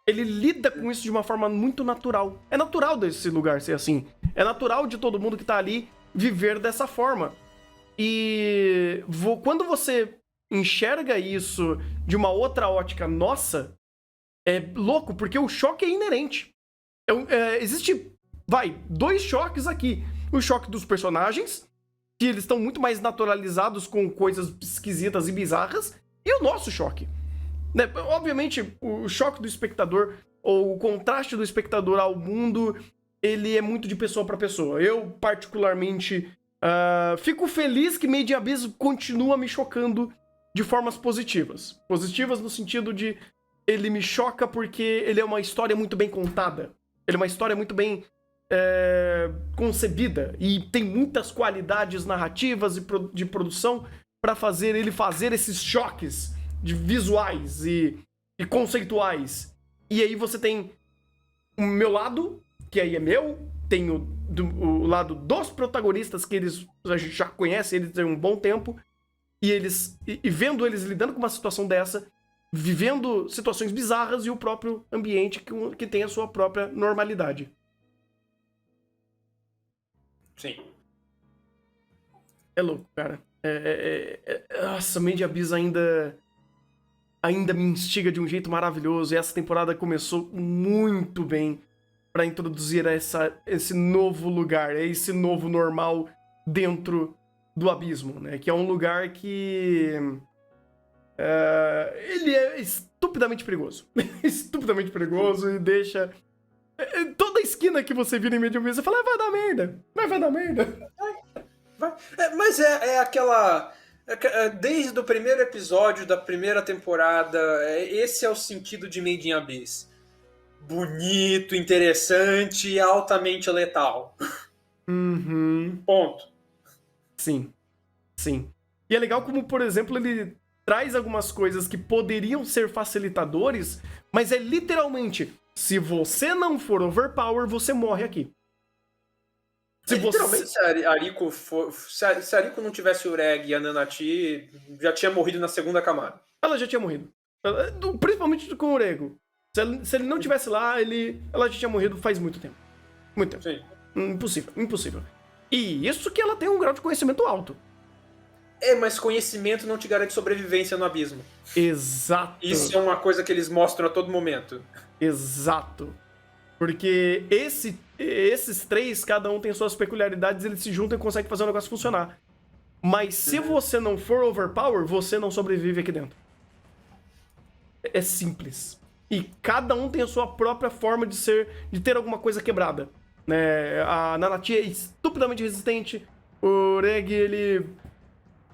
Ele lida com isso de uma forma muito natural. É natural desse lugar ser assim. É natural de todo mundo que tá ali viver dessa forma. E quando você enxerga isso de uma outra ótica nossa, é louco, porque o choque é inerente. Existe, dois choques aqui. O choque dos personagens, que eles estão muito mais naturalizados com coisas esquisitas e bizarras, e o nosso choque. Né? Obviamente, o choque do espectador, ou o contraste do espectador ao mundo, ele é muito de pessoa para pessoa. Eu, particularmente, fico feliz que Made in Abyss continua me chocando de formas positivas. Positivas no sentido de ele me choca porque ele é uma história muito bem contada. Ele é uma história muito bem concebida e tem muitas qualidades narrativas e de produção para fazer ele fazer esses choques de visuais e conceituais. E aí você tem o meu lado, que aí é meu, tem o lado dos protagonistas, que a gente já conhece, eles têm um bom tempo, e vendo eles lidando com uma situação dessa, vivendo situações bizarras, e o próprio ambiente que tem a sua própria normalidade. Sim. É louco, cara. Nossa, Made in Abyss ainda me instiga de um jeito maravilhoso, e essa temporada começou muito bem para introduzir esse novo lugar, esse novo normal dentro do abismo, né? Que é um lugar que ele é estupidamente perigoso. Estupidamente perigoso e deixa toda esquina que você vira em Made in Abyss, você fala, vai dar merda. Mas é aquela... Desde o primeiro episódio da primeira temporada, esse é o sentido de Made in Abyss. Bonito, interessante e altamente letal. Ponto. Sim. E é legal como, por exemplo, ele traz algumas coisas que poderiam ser facilitadores, mas é literalmente, se você não for overpower, você morre aqui. Literalmente, se a Ariko não tivesse o Reg e a Nanati, já tinha morrido na segunda camada. Ela já tinha morrido. Principalmente com o Urego. Se ele não tivesse lá, ela já tinha morrido faz muito tempo. Muito tempo. Sim. Impossível. E isso que ela tem um grau de conhecimento alto. Mas conhecimento não te garante sobrevivência no abismo. Exato. Isso é uma coisa que eles mostram a todo momento. Exato. Porque esses três, cada um tem suas peculiaridades, eles se juntam e conseguem fazer o negócio funcionar. Mas se você não for overpower, você não sobrevive aqui dentro. É simples. E cada um tem a sua própria forma de ter alguma coisa quebrada. Né? A Nanati é estupidamente resistente. O Reg, ele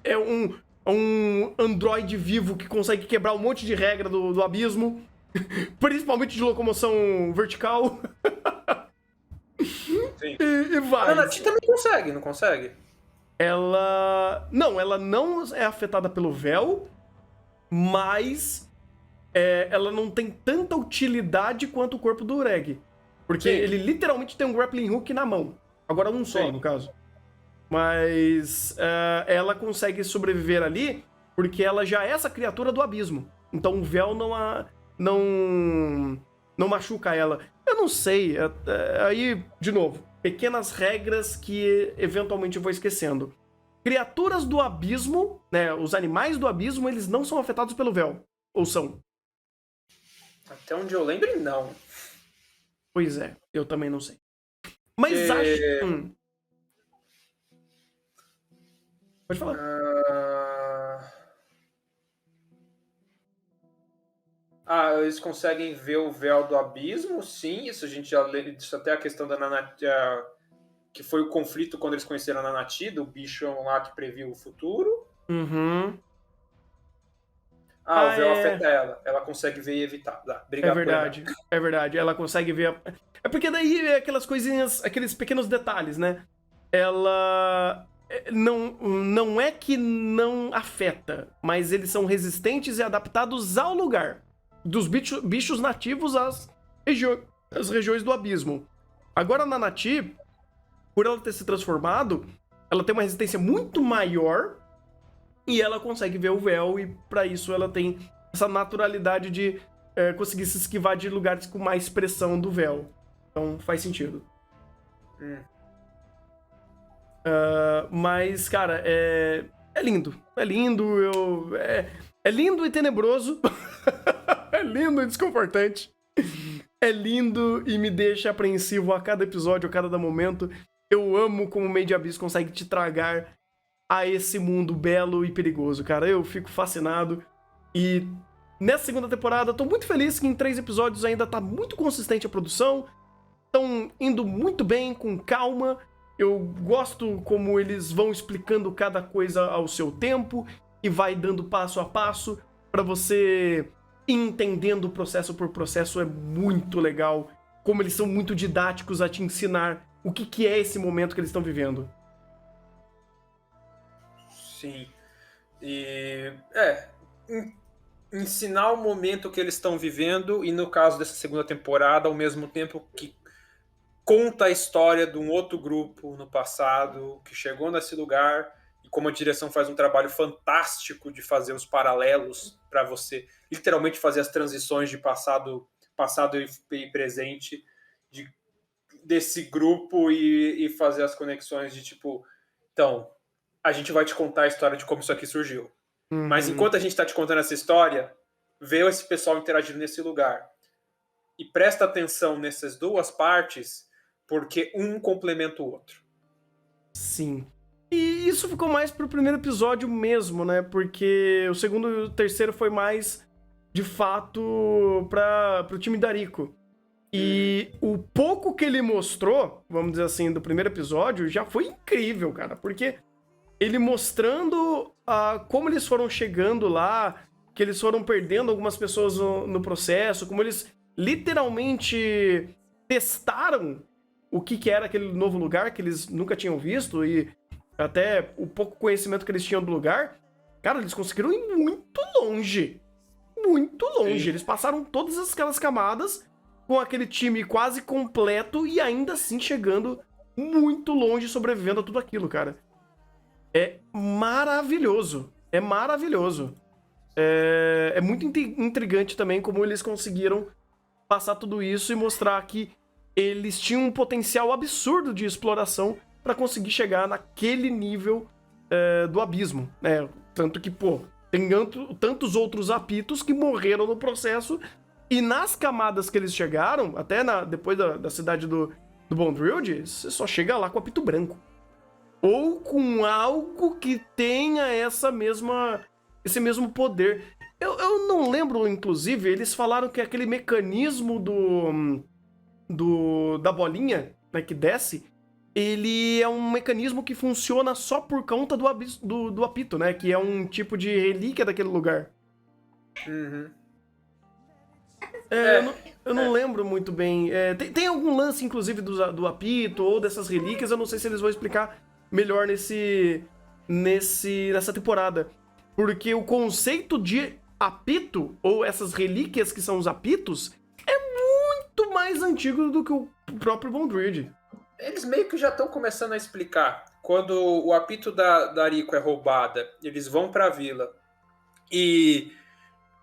é um androide vivo que consegue quebrar um monte de regra do abismo. Principalmente de locomoção vertical. Sim. E vai. A Nanati também consegue, não consegue? Ela não é afetada pelo véu, mas ela não tem tanta utilidade quanto o corpo do Reg. Porque ele literalmente tem um grappling hook na mão. Agora um só, no caso. Mas ela consegue sobreviver ali porque ela já é essa criatura do abismo. Então o véu não machuca ela. Eu não sei. Aí, de novo, pequenas regras que eventualmente eu vou esquecendo. Criaturas do abismo, né? Os animais do abismo, eles não são afetados pelo véu. Ou são? Até onde eu lembro, não. Pois é, eu também não sei. Mas Porque... Pode falar. Eles conseguem ver o véu do abismo, sim. Isso a gente já lê. Isso até a questão da Nanati, que foi o conflito quando eles conheceram a Nanati, do bicho lá que previu o futuro. Uhum. O véu afeta ela. Ela consegue ver e evitar. Obrigado por lembrar. É verdade. Ela consegue ver. É porque daí é aquelas coisinhas, aqueles pequenos detalhes, né? Ela não é que não afeta, mas eles são resistentes e adaptados ao lugar dos bichos nativos às regiões do abismo. Agora, a Nanati, por ela ter se transformado, ela tem uma resistência muito maior e ela consegue ver o véu, e para isso ela tem essa naturalidade de conseguir se esquivar de lugares com mais pressão do véu. Então faz sentido. Mas, cara, é lindo. É lindo, é lindo e tenebroso. É lindo e desconfortante. É lindo e me deixa apreensivo a cada episódio, a cada momento. Eu amo como o Made Abyss consegue te tragar a esse mundo belo e perigoso, cara. Eu fico fascinado. E nessa segunda temporada, tô muito feliz que em 3 episódios ainda tá muito consistente a produção. Estão indo muito bem, com calma. Eu gosto como eles vão explicando cada coisa ao seu tempo e vai dando passo a passo para você ir entendendo processo por processo. É muito legal como eles são muito didáticos a te ensinar o que é esse momento que eles estão vivendo. Sim. E ensinar o momento que eles estão vivendo, e no caso dessa segunda temporada, ao mesmo tempo que conta a história de um outro grupo no passado que chegou nesse lugar, e como a direção faz um trabalho fantástico de fazer os paralelos para você literalmente fazer as transições de passado e presente desse grupo, e fazer as conexões de tipo, então, a gente vai te contar a história de como isso aqui surgiu. Mas enquanto a gente está te contando essa história, vê esse pessoal interagindo nesse lugar. E presta atenção nessas duas partes, porque um complementa o outro. Sim. E isso ficou mais pro primeiro episódio mesmo, né? Porque o segundo e o terceiro foi mais, de fato, pro time da Rico. E o pouco que ele mostrou, vamos dizer assim, do primeiro episódio, já foi incrível, cara. Porque ele mostrando como eles foram chegando lá, que eles foram perdendo algumas pessoas no processo, como eles literalmente testaram o que era aquele novo lugar que eles nunca tinham visto, e até o pouco conhecimento que eles tinham do lugar. Cara, eles conseguiram ir muito longe. Muito longe. Sim. Eles passaram todas aquelas camadas com aquele time quase completo e ainda assim chegando muito longe, sobrevivendo a tudo aquilo, cara. É maravilhoso. É maravilhoso. É muito intrigante também como eles conseguiram passar tudo isso e mostrar que eles tinham um potencial absurdo de exploração para conseguir chegar naquele nível do abismo, né? Tanto que, pô, tem tantos outros apitos que morreram no processo, e nas camadas que eles chegaram, até depois da cidade do Bondrewd, você só chega lá com apito branco. Ou com algo que tenha esse mesmo poder. Eu não lembro, inclusive, eles falaram que aquele mecanismo da bolinha, né, que desce, ele é um mecanismo que funciona só por conta do apito, né? Que é um tipo de relíquia daquele lugar. Eu não lembro muito bem. Tem algum lance, inclusive, do apito ou dessas relíquias. Eu não sei se eles vão explicar melhor nessa temporada. Porque o conceito de apito, ou essas relíquias que são os apitos, é muito mais antigo do que o próprio Bondrewd. Eles meio que já estão começando a explicar. Quando o apito da Rico é roubada, eles vão pra vila e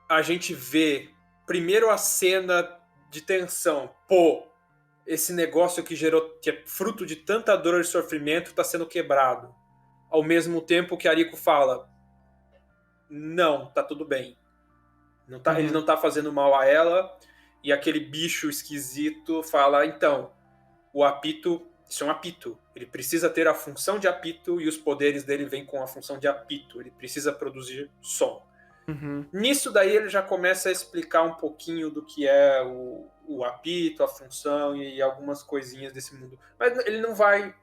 a gente vê primeiro a cena de tensão. Pô, esse negócio que gerou, que é fruto de tanta dor e sofrimento, está sendo quebrado. Ao mesmo tempo que a Ariko fala, não, tá tudo bem. Não tá, ele não tá fazendo mal a ela, e aquele bicho esquisito fala, então, o apito, isso é um apito. Ele precisa ter a função de apito e os poderes dele vêm com a função de apito. Ele precisa produzir som. Nisso daí ele já começa a explicar um pouquinho do que é o apito, a função e algumas coisinhas desse mundo. Mas ele não vai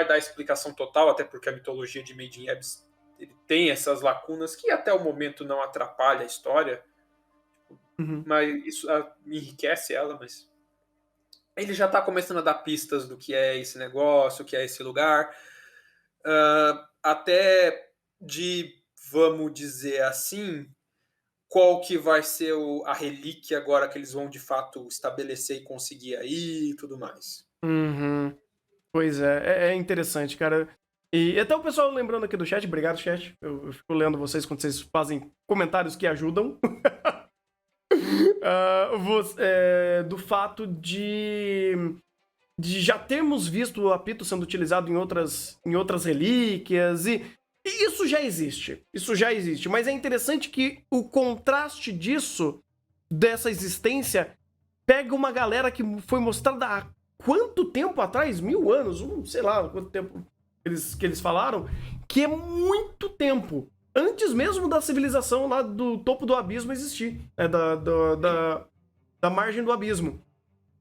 dar explicação total, até porque a mitologia de Made in Abyss ele tem essas lacunas que até o momento não atrapalha a história. Mas isso me enriquece ela, mas ele já está começando a dar pistas do que é esse negócio, o que é esse lugar, até de, vamos dizer assim, qual que vai ser a relíquia agora que eles vão de fato estabelecer e conseguir aí e tudo mais. Pois é interessante, cara. E até o pessoal lembrando aqui do chat, obrigado, chat. Eu fico lendo vocês quando vocês fazem comentários que ajudam. Do fato de já termos visto o apito sendo utilizado em outras relíquias, e isso já existe. Isso já existe. Mas é interessante que o contraste dessa existência, pega uma galera que foi mostrada há quanto tempo atrás? 1000 anos? Sei lá quanto tempo que eles falaram, que é muito tempo. Antes mesmo da civilização lá do topo do abismo existir, da margem do abismo.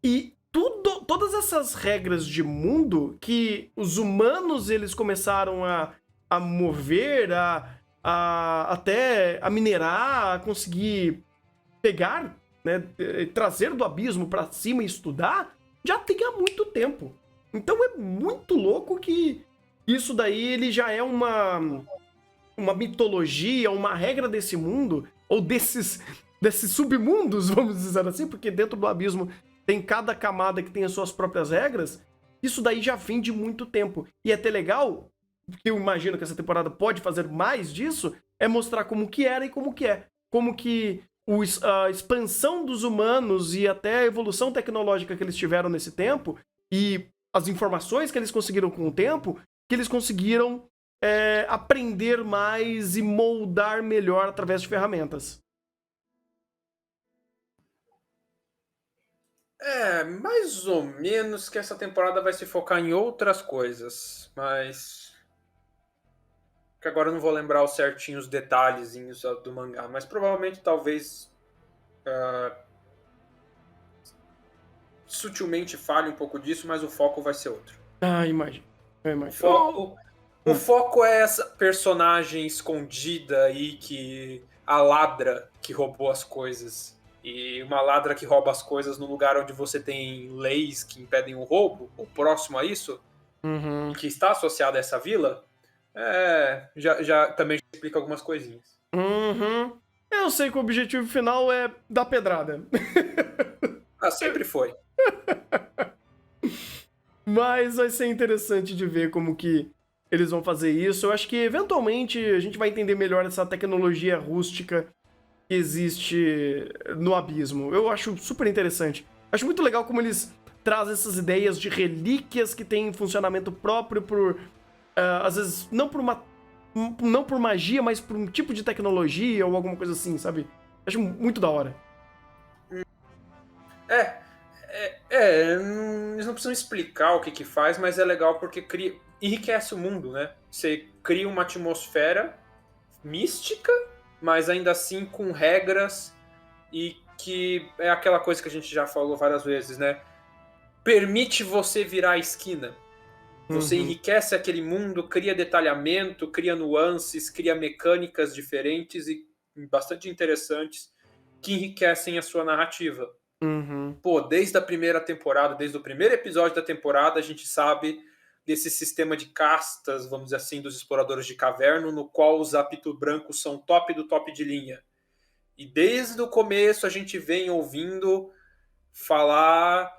E todas essas regras de mundo que os humanos eles começaram a mover, até a minerar, a conseguir pegar, né, trazer do abismo para cima e estudar, já tem há muito tempo. Então é muito louco que isso daí ele já é uma mitologia, uma regra desse mundo, ou desses submundos, vamos dizer assim, porque dentro do abismo tem cada camada que tem as suas próprias regras. Isso daí já vem de muito tempo. E é até legal, porque eu imagino que essa temporada pode fazer mais disso, é mostrar como que era e como que é. Como que a expansão dos humanos e até a evolução tecnológica que eles tiveram nesse tempo, e as informações que eles conseguiram com o tempo, que eles conseguiram aprender mais e moldar melhor através de ferramentas. Mais ou menos que essa temporada vai se focar em outras coisas, mas que agora eu não vou lembrar os certinhos detalhezinhos do mangá, mas provavelmente talvez sutilmente fale um pouco disso, mas o foco vai ser outro. Imagino. O foco é essa personagem escondida aí, a ladra que roubou as coisas. E uma ladra que rouba as coisas no lugar onde você tem leis que impedem o roubo, ou próximo a isso, e que está associada a essa vila, já também explica algumas coisinhas. Eu sei que o objetivo final é dar pedrada. Sempre foi. Mas vai ser interessante de ver como que eles vão fazer isso. Eu acho que, eventualmente, a gente vai entender melhor essa tecnologia rústica que existe no abismo. Eu acho super interessante. Acho muito legal como eles trazem essas ideias de relíquias que têm funcionamento próprio às vezes, não por magia, mas por um tipo de tecnologia ou alguma coisa assim, sabe? Acho muito da hora. Eles não precisam explicar o que faz, mas é legal porque enriquece o mundo, né? Você cria uma atmosfera mística, mas ainda assim com regras, e que é aquela coisa que a gente já falou várias vezes, né? Permite você virar a esquina. Você enriquece aquele mundo, cria detalhamento, cria nuances, cria mecânicas diferentes e bastante interessantes que enriquecem a sua narrativa. Desde a primeira temporada, desde o primeiro episódio da temporada, a gente sabe desse sistema de castas, vamos dizer assim, dos exploradores de caverna, no qual os apito brancos são top do top de linha. E desde o começo a gente vem ouvindo falar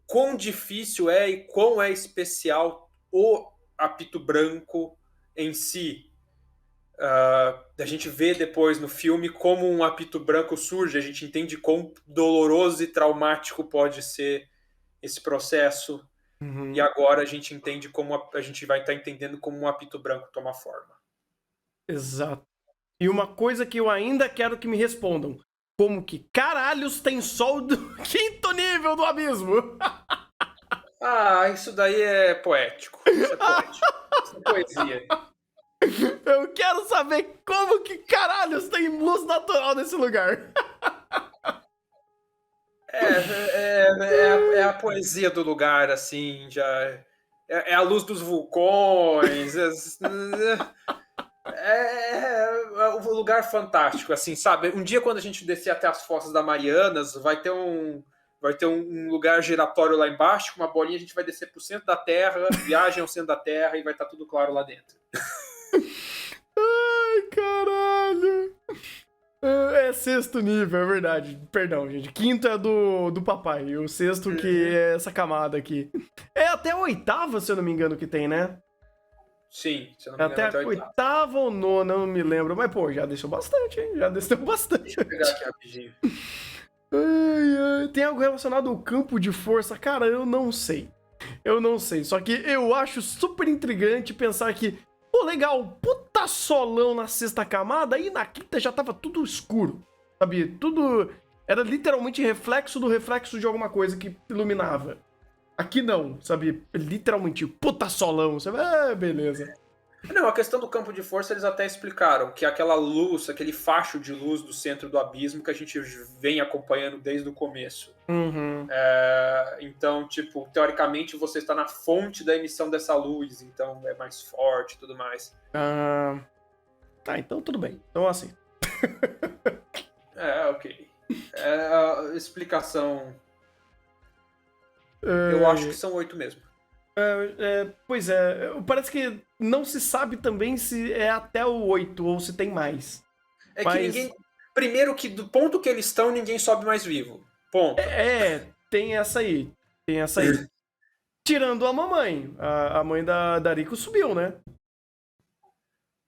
quão difícil é e quão é especial o apito branco em si. A gente vê depois no filme como um apito branco surge, a gente entende quão doloroso e traumático pode ser esse processo. Uhum. E agora a gente entende como a gente vai estar entendendo como um apito branco toma forma. Exato. E uma coisa que eu ainda quero que me respondam. Como que caralhos tem sol do 5º nível do abismo? Ah, isso daí é poético. Isso é poético. Isso é poesia. Eu quero saber como que caralhos tem luz natural nesse lugar. É a poesia do lugar, assim, já. É a luz dos vulcões. É um lugar fantástico, assim, sabe? Um dia, quando a gente descer até as Fossas da Marianas, vai ter um lugar giratório lá embaixo, com uma bolinha, a gente vai descer pro centro da Terra, viagem ao centro da Terra e vai estar tudo claro lá dentro. Ai, caralho. É 6º nível, é verdade. Perdão, gente. 5º é do papai. O 6º que é essa camada aqui. É até a 8ª, se eu não me engano, que tem, né? Sim, se eu não me engano, Até a até 8ª. 8ª ou 9ª, não me lembro. Mas, pô, já desceu bastante, hein? Já desceu bastante. Deixa eu pegar aqui rapidinho. Ai, ai. Tem algo relacionado ao campo de força? Cara, eu não sei. Eu não sei. Só que eu acho super intrigante pensar que, pô, legal, puta solão na 6ª camada e na 5ª já tava tudo escuro. Sabe? Tudo. Era literalmente reflexo do reflexo de alguma coisa que iluminava. Aqui não, sabe? Literalmente, puta solão. Você vai, beleza. Não, a questão do campo de força eles até explicaram, que aquela luz, aquele facho de luz do centro do abismo que a gente vem acompanhando desde o começo. Uhum. Então, tipo, teoricamente você está na fonte da emissão dessa luz, então é mais forte e tudo mais. Tá, então tudo bem. Então assim. Ok. A explicação. Eu acho que são 8 mesmo. Pois é, parece que não se sabe também se é até o 8 ou se tem mais. É Mas... que ninguém. Primeiro que do ponto que eles estão, ninguém sobe mais vivo. Ponto. Tem essa aí. Tem essa aí. Tirando a mamãe. A mãe da Rico subiu, né?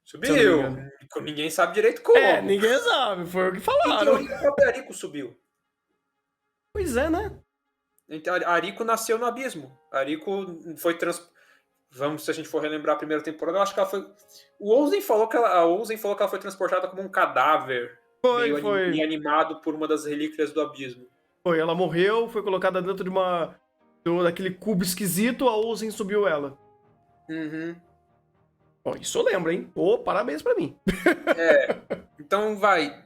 Subiu. Ninguém sabe direito como. Ninguém sabe. Foi o que Em falaram. teoria, o próprio Arico subiu. Pois é, né? Então, Arico nasceu no abismo. Arico foi Vamos, se a gente for relembrar a primeira temporada, eu acho que ela foi. O Ozen falou que ela foi transportada como um cadáver. Foi. Animado por uma das relíquias do abismo. Foi, ela morreu, foi colocada dentro daquele cubo esquisito, a Ozen subiu ela. Uhum. Bom, isso eu lembro, hein? Pô, parabéns pra mim. Então vai.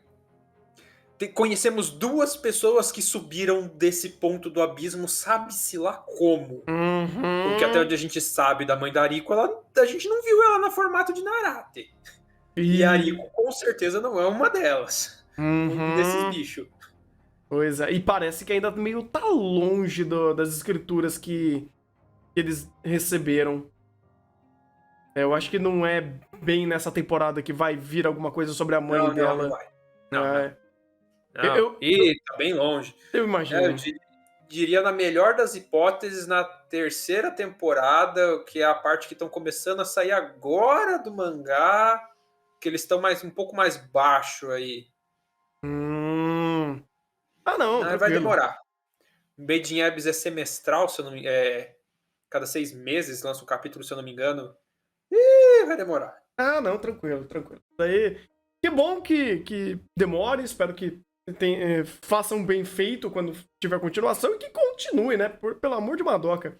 Conhecemos 2 pessoas que subiram desse ponto do abismo, sabe-se lá como. Uhum. Porque até onde a gente sabe da mãe da Ariko, a gente não viu ela no formato de Narate. E a Ariko com certeza não é uma delas. Um desses bichos. Pois é, e parece que ainda meio tá longe das escrituras que eles receberam. Eu acho que não é bem nessa temporada que vai vir alguma coisa sobre a mãe dela. Não vai. Não. Tá bem longe. Eu imagino. Eu diria, na melhor das hipóteses, na 3ª temporada, que é a parte que estão começando a sair agora do mangá, que eles estão um pouco mais baixo aí. Não, vai demorar. Made in Abyss é semestral, se eu não me cada 6 meses lança um capítulo, se eu não me engano. Vai demorar. Não, tranquilo. Daí, que bom que demore, espero que façam bem feito quando tiver continuação e que continue, né? Pelo amor de Madoka.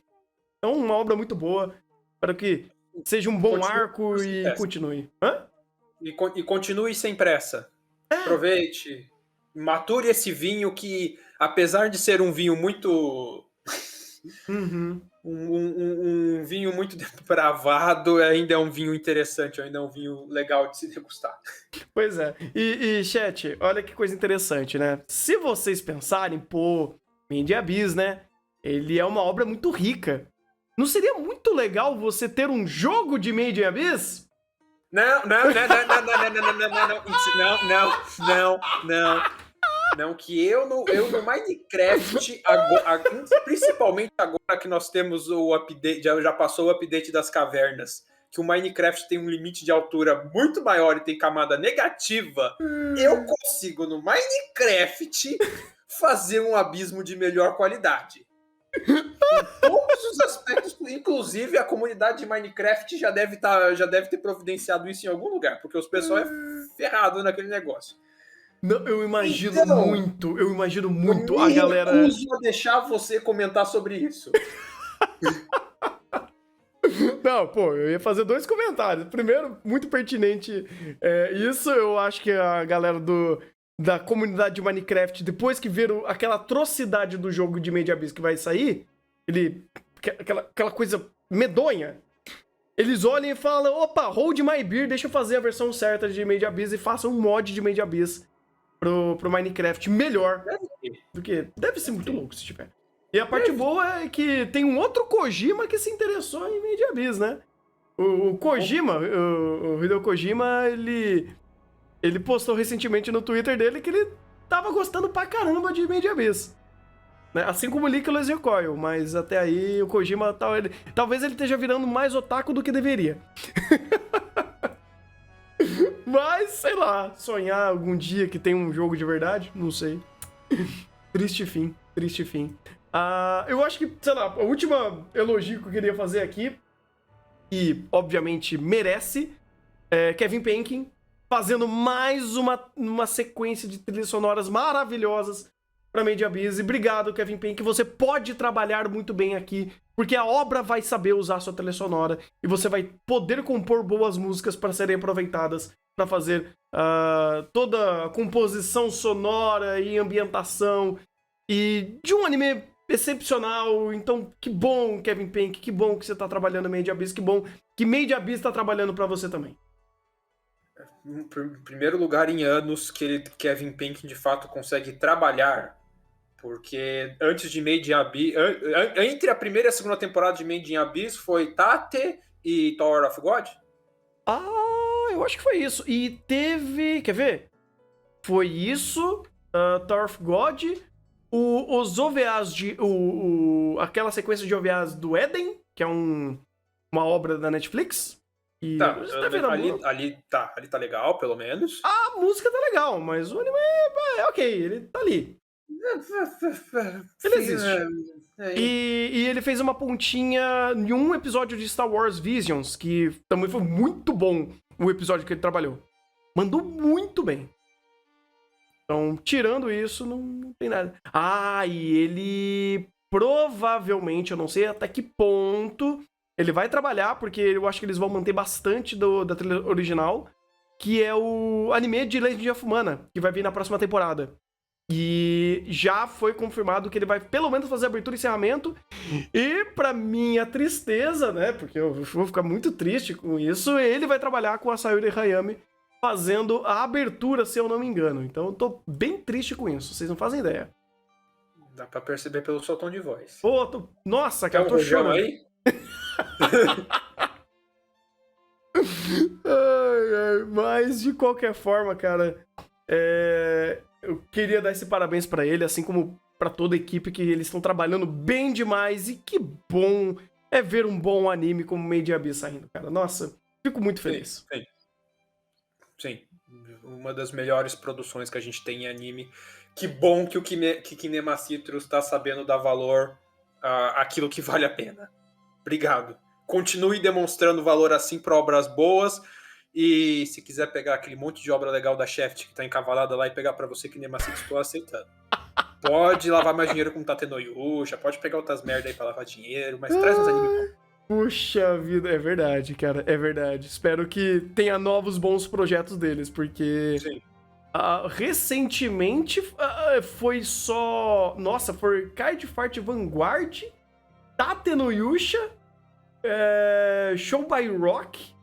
É uma obra muito boa. Espero que seja um bom arco e continue. Hã? E continue sem pressa. Aproveite. Mature esse vinho que, apesar de ser um vinho muito... um vinho muito depravado, ainda é um vinho interessante, ainda é um vinho legal de se degustar. Pois é. E chat, olha que coisa interessante, né? Se vocês pensarem, Made in Abyss, né? Ele é uma obra muito rica. Não seria muito legal você ter um jogo de Made in Abyss? Não, que eu no Minecraft, principalmente agora que nós temos o update, já passou o update das cavernas, que o Minecraft tem um limite de altura muito maior e tem camada negativa, eu consigo no Minecraft fazer um abismo de melhor qualidade. Todos os aspectos, inclusive a comunidade de Minecraft já deve ter providenciado isso em algum lugar, porque os pessoal é ferrado naquele negócio. Não, eu imagino Então, muito a me galera. recuso a deixar você comentar sobre isso. Não, pô, eu ia fazer 2 comentários. Primeiro, muito pertinente isso. Eu acho que a galera da comunidade de Minecraft, depois que viram aquela atrocidade do jogo de Made in Abyss que vai sair, aquela coisa medonha, eles olham e falam: opa, hold my beer, deixa eu fazer a versão certa de Made in Abyss e faça um mod de Made in Abyss pro Minecraft melhor. Porque deve ser muito louco se tiver. E a parte boa é que tem um outro Kojima que se interessou em Made in Abyss, né? O Kojima, o Hideo Kojima, ele postou recentemente no Twitter dele que ele tava gostando pra caramba de Made in Abyss. Né? Assim como o Nicholas Recoil, mas até aí o Kojima, talvez ele esteja virando mais otaku do que deveria. Mas, sei lá, sonhar algum dia que tem um jogo de verdade, não sei. Triste fim. Eu acho que, sei lá, a última elogio que eu queria fazer aqui, e obviamente merece, é Kevin Penkin fazendo mais uma sequência de trilhas sonoras maravilhosas pra Made in Abyss. E obrigado, Kevin Penkin, você pode trabalhar muito bem aqui, porque a obra vai saber usar a sua trilha sonora e você vai poder compor boas músicas para serem aproveitadas para fazer toda a composição sonora e ambientação e de um anime excepcional. Então, que bom, Kevin Penkin, que bom que você tá trabalhando Made in Abyss, que bom que Made in Abyss tá trabalhando pra você também. Em primeiro lugar em anos que Kevin Penkin de fato consegue trabalhar, porque antes de Made in Abyss, entre a primeira e a segunda temporada de Made in Abyss foi Tate e Tower of God? Eu acho que foi isso. E teve, quer ver? Foi isso, Tower of God, os OVAs aquela sequência de OVAs do Eden, que é uma obra da Netflix. E Tá, tá vendo ali tá legal, pelo menos. A música tá legal, mas o anime é ok, ele tá ali. Ele existe. E ele fez uma pontinha em um episódio de Star Wars Visions, que também foi muito bom o episódio que ele trabalhou. Mandou muito bem. Então, tirando isso, não tem nada. E ele provavelmente, eu não sei até que ponto, ele vai trabalhar, porque eu acho que eles vão manter bastante da trilha original, que é o anime de Legend of Mana, que vai vir na próxima temporada. E já foi confirmado que ele vai pelo menos fazer abertura e encerramento. E pra minha tristeza, né, porque eu vou ficar muito triste com isso, ele vai trabalhar com a Sayuri Hayami fazendo a abertura, se eu não me engano. Então eu tô bem triste com isso, vocês não fazem ideia. Dá pra perceber pelo seu tom de voz. Pô, nossa, cara, eu tô rojão chorando. aí? Mas de qualquer forma, cara, eu queria dar esse parabéns pra ele, assim como pra toda a equipe, que eles estão trabalhando bem demais. E que bom é ver um bom anime como Made in Abyss saindo, cara. Nossa, fico muito feliz. Sim, uma das melhores produções que a gente tem em anime. Que bom que o Kinema Citrus está sabendo dar valor àquilo que vale a pena. Obrigado. Continue demonstrando valor assim para obras boas. E se quiser pegar aquele monte de obra legal da Shaft que tá encavalada lá e pegar para você, Kinema Citrus, estou aceitando. Pode lavar mais dinheiro com Tate no Yusha, pode pegar outras merda aí pra lavar dinheiro, mas traz uns animes. Puxa vida, é verdade, cara, é verdade. Espero que tenha novos bons projetos deles, porque recentemente foi só... Nossa, foi Card Fight Vanguard, Tate no Yusha, Show by Rock,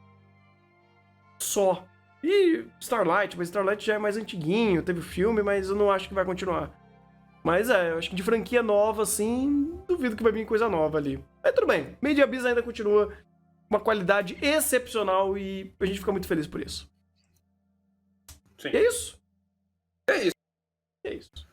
só. E Starlight, mas Starlight já é mais antiguinho, teve filme, mas eu não acho que vai continuar. Mas eu acho que de franquia nova, assim, duvido que vai vir coisa nova ali. Mas tudo bem, Made in Abyss ainda continua uma qualidade excepcional e a gente fica muito feliz por isso. Sim. E é isso? É isso. É isso.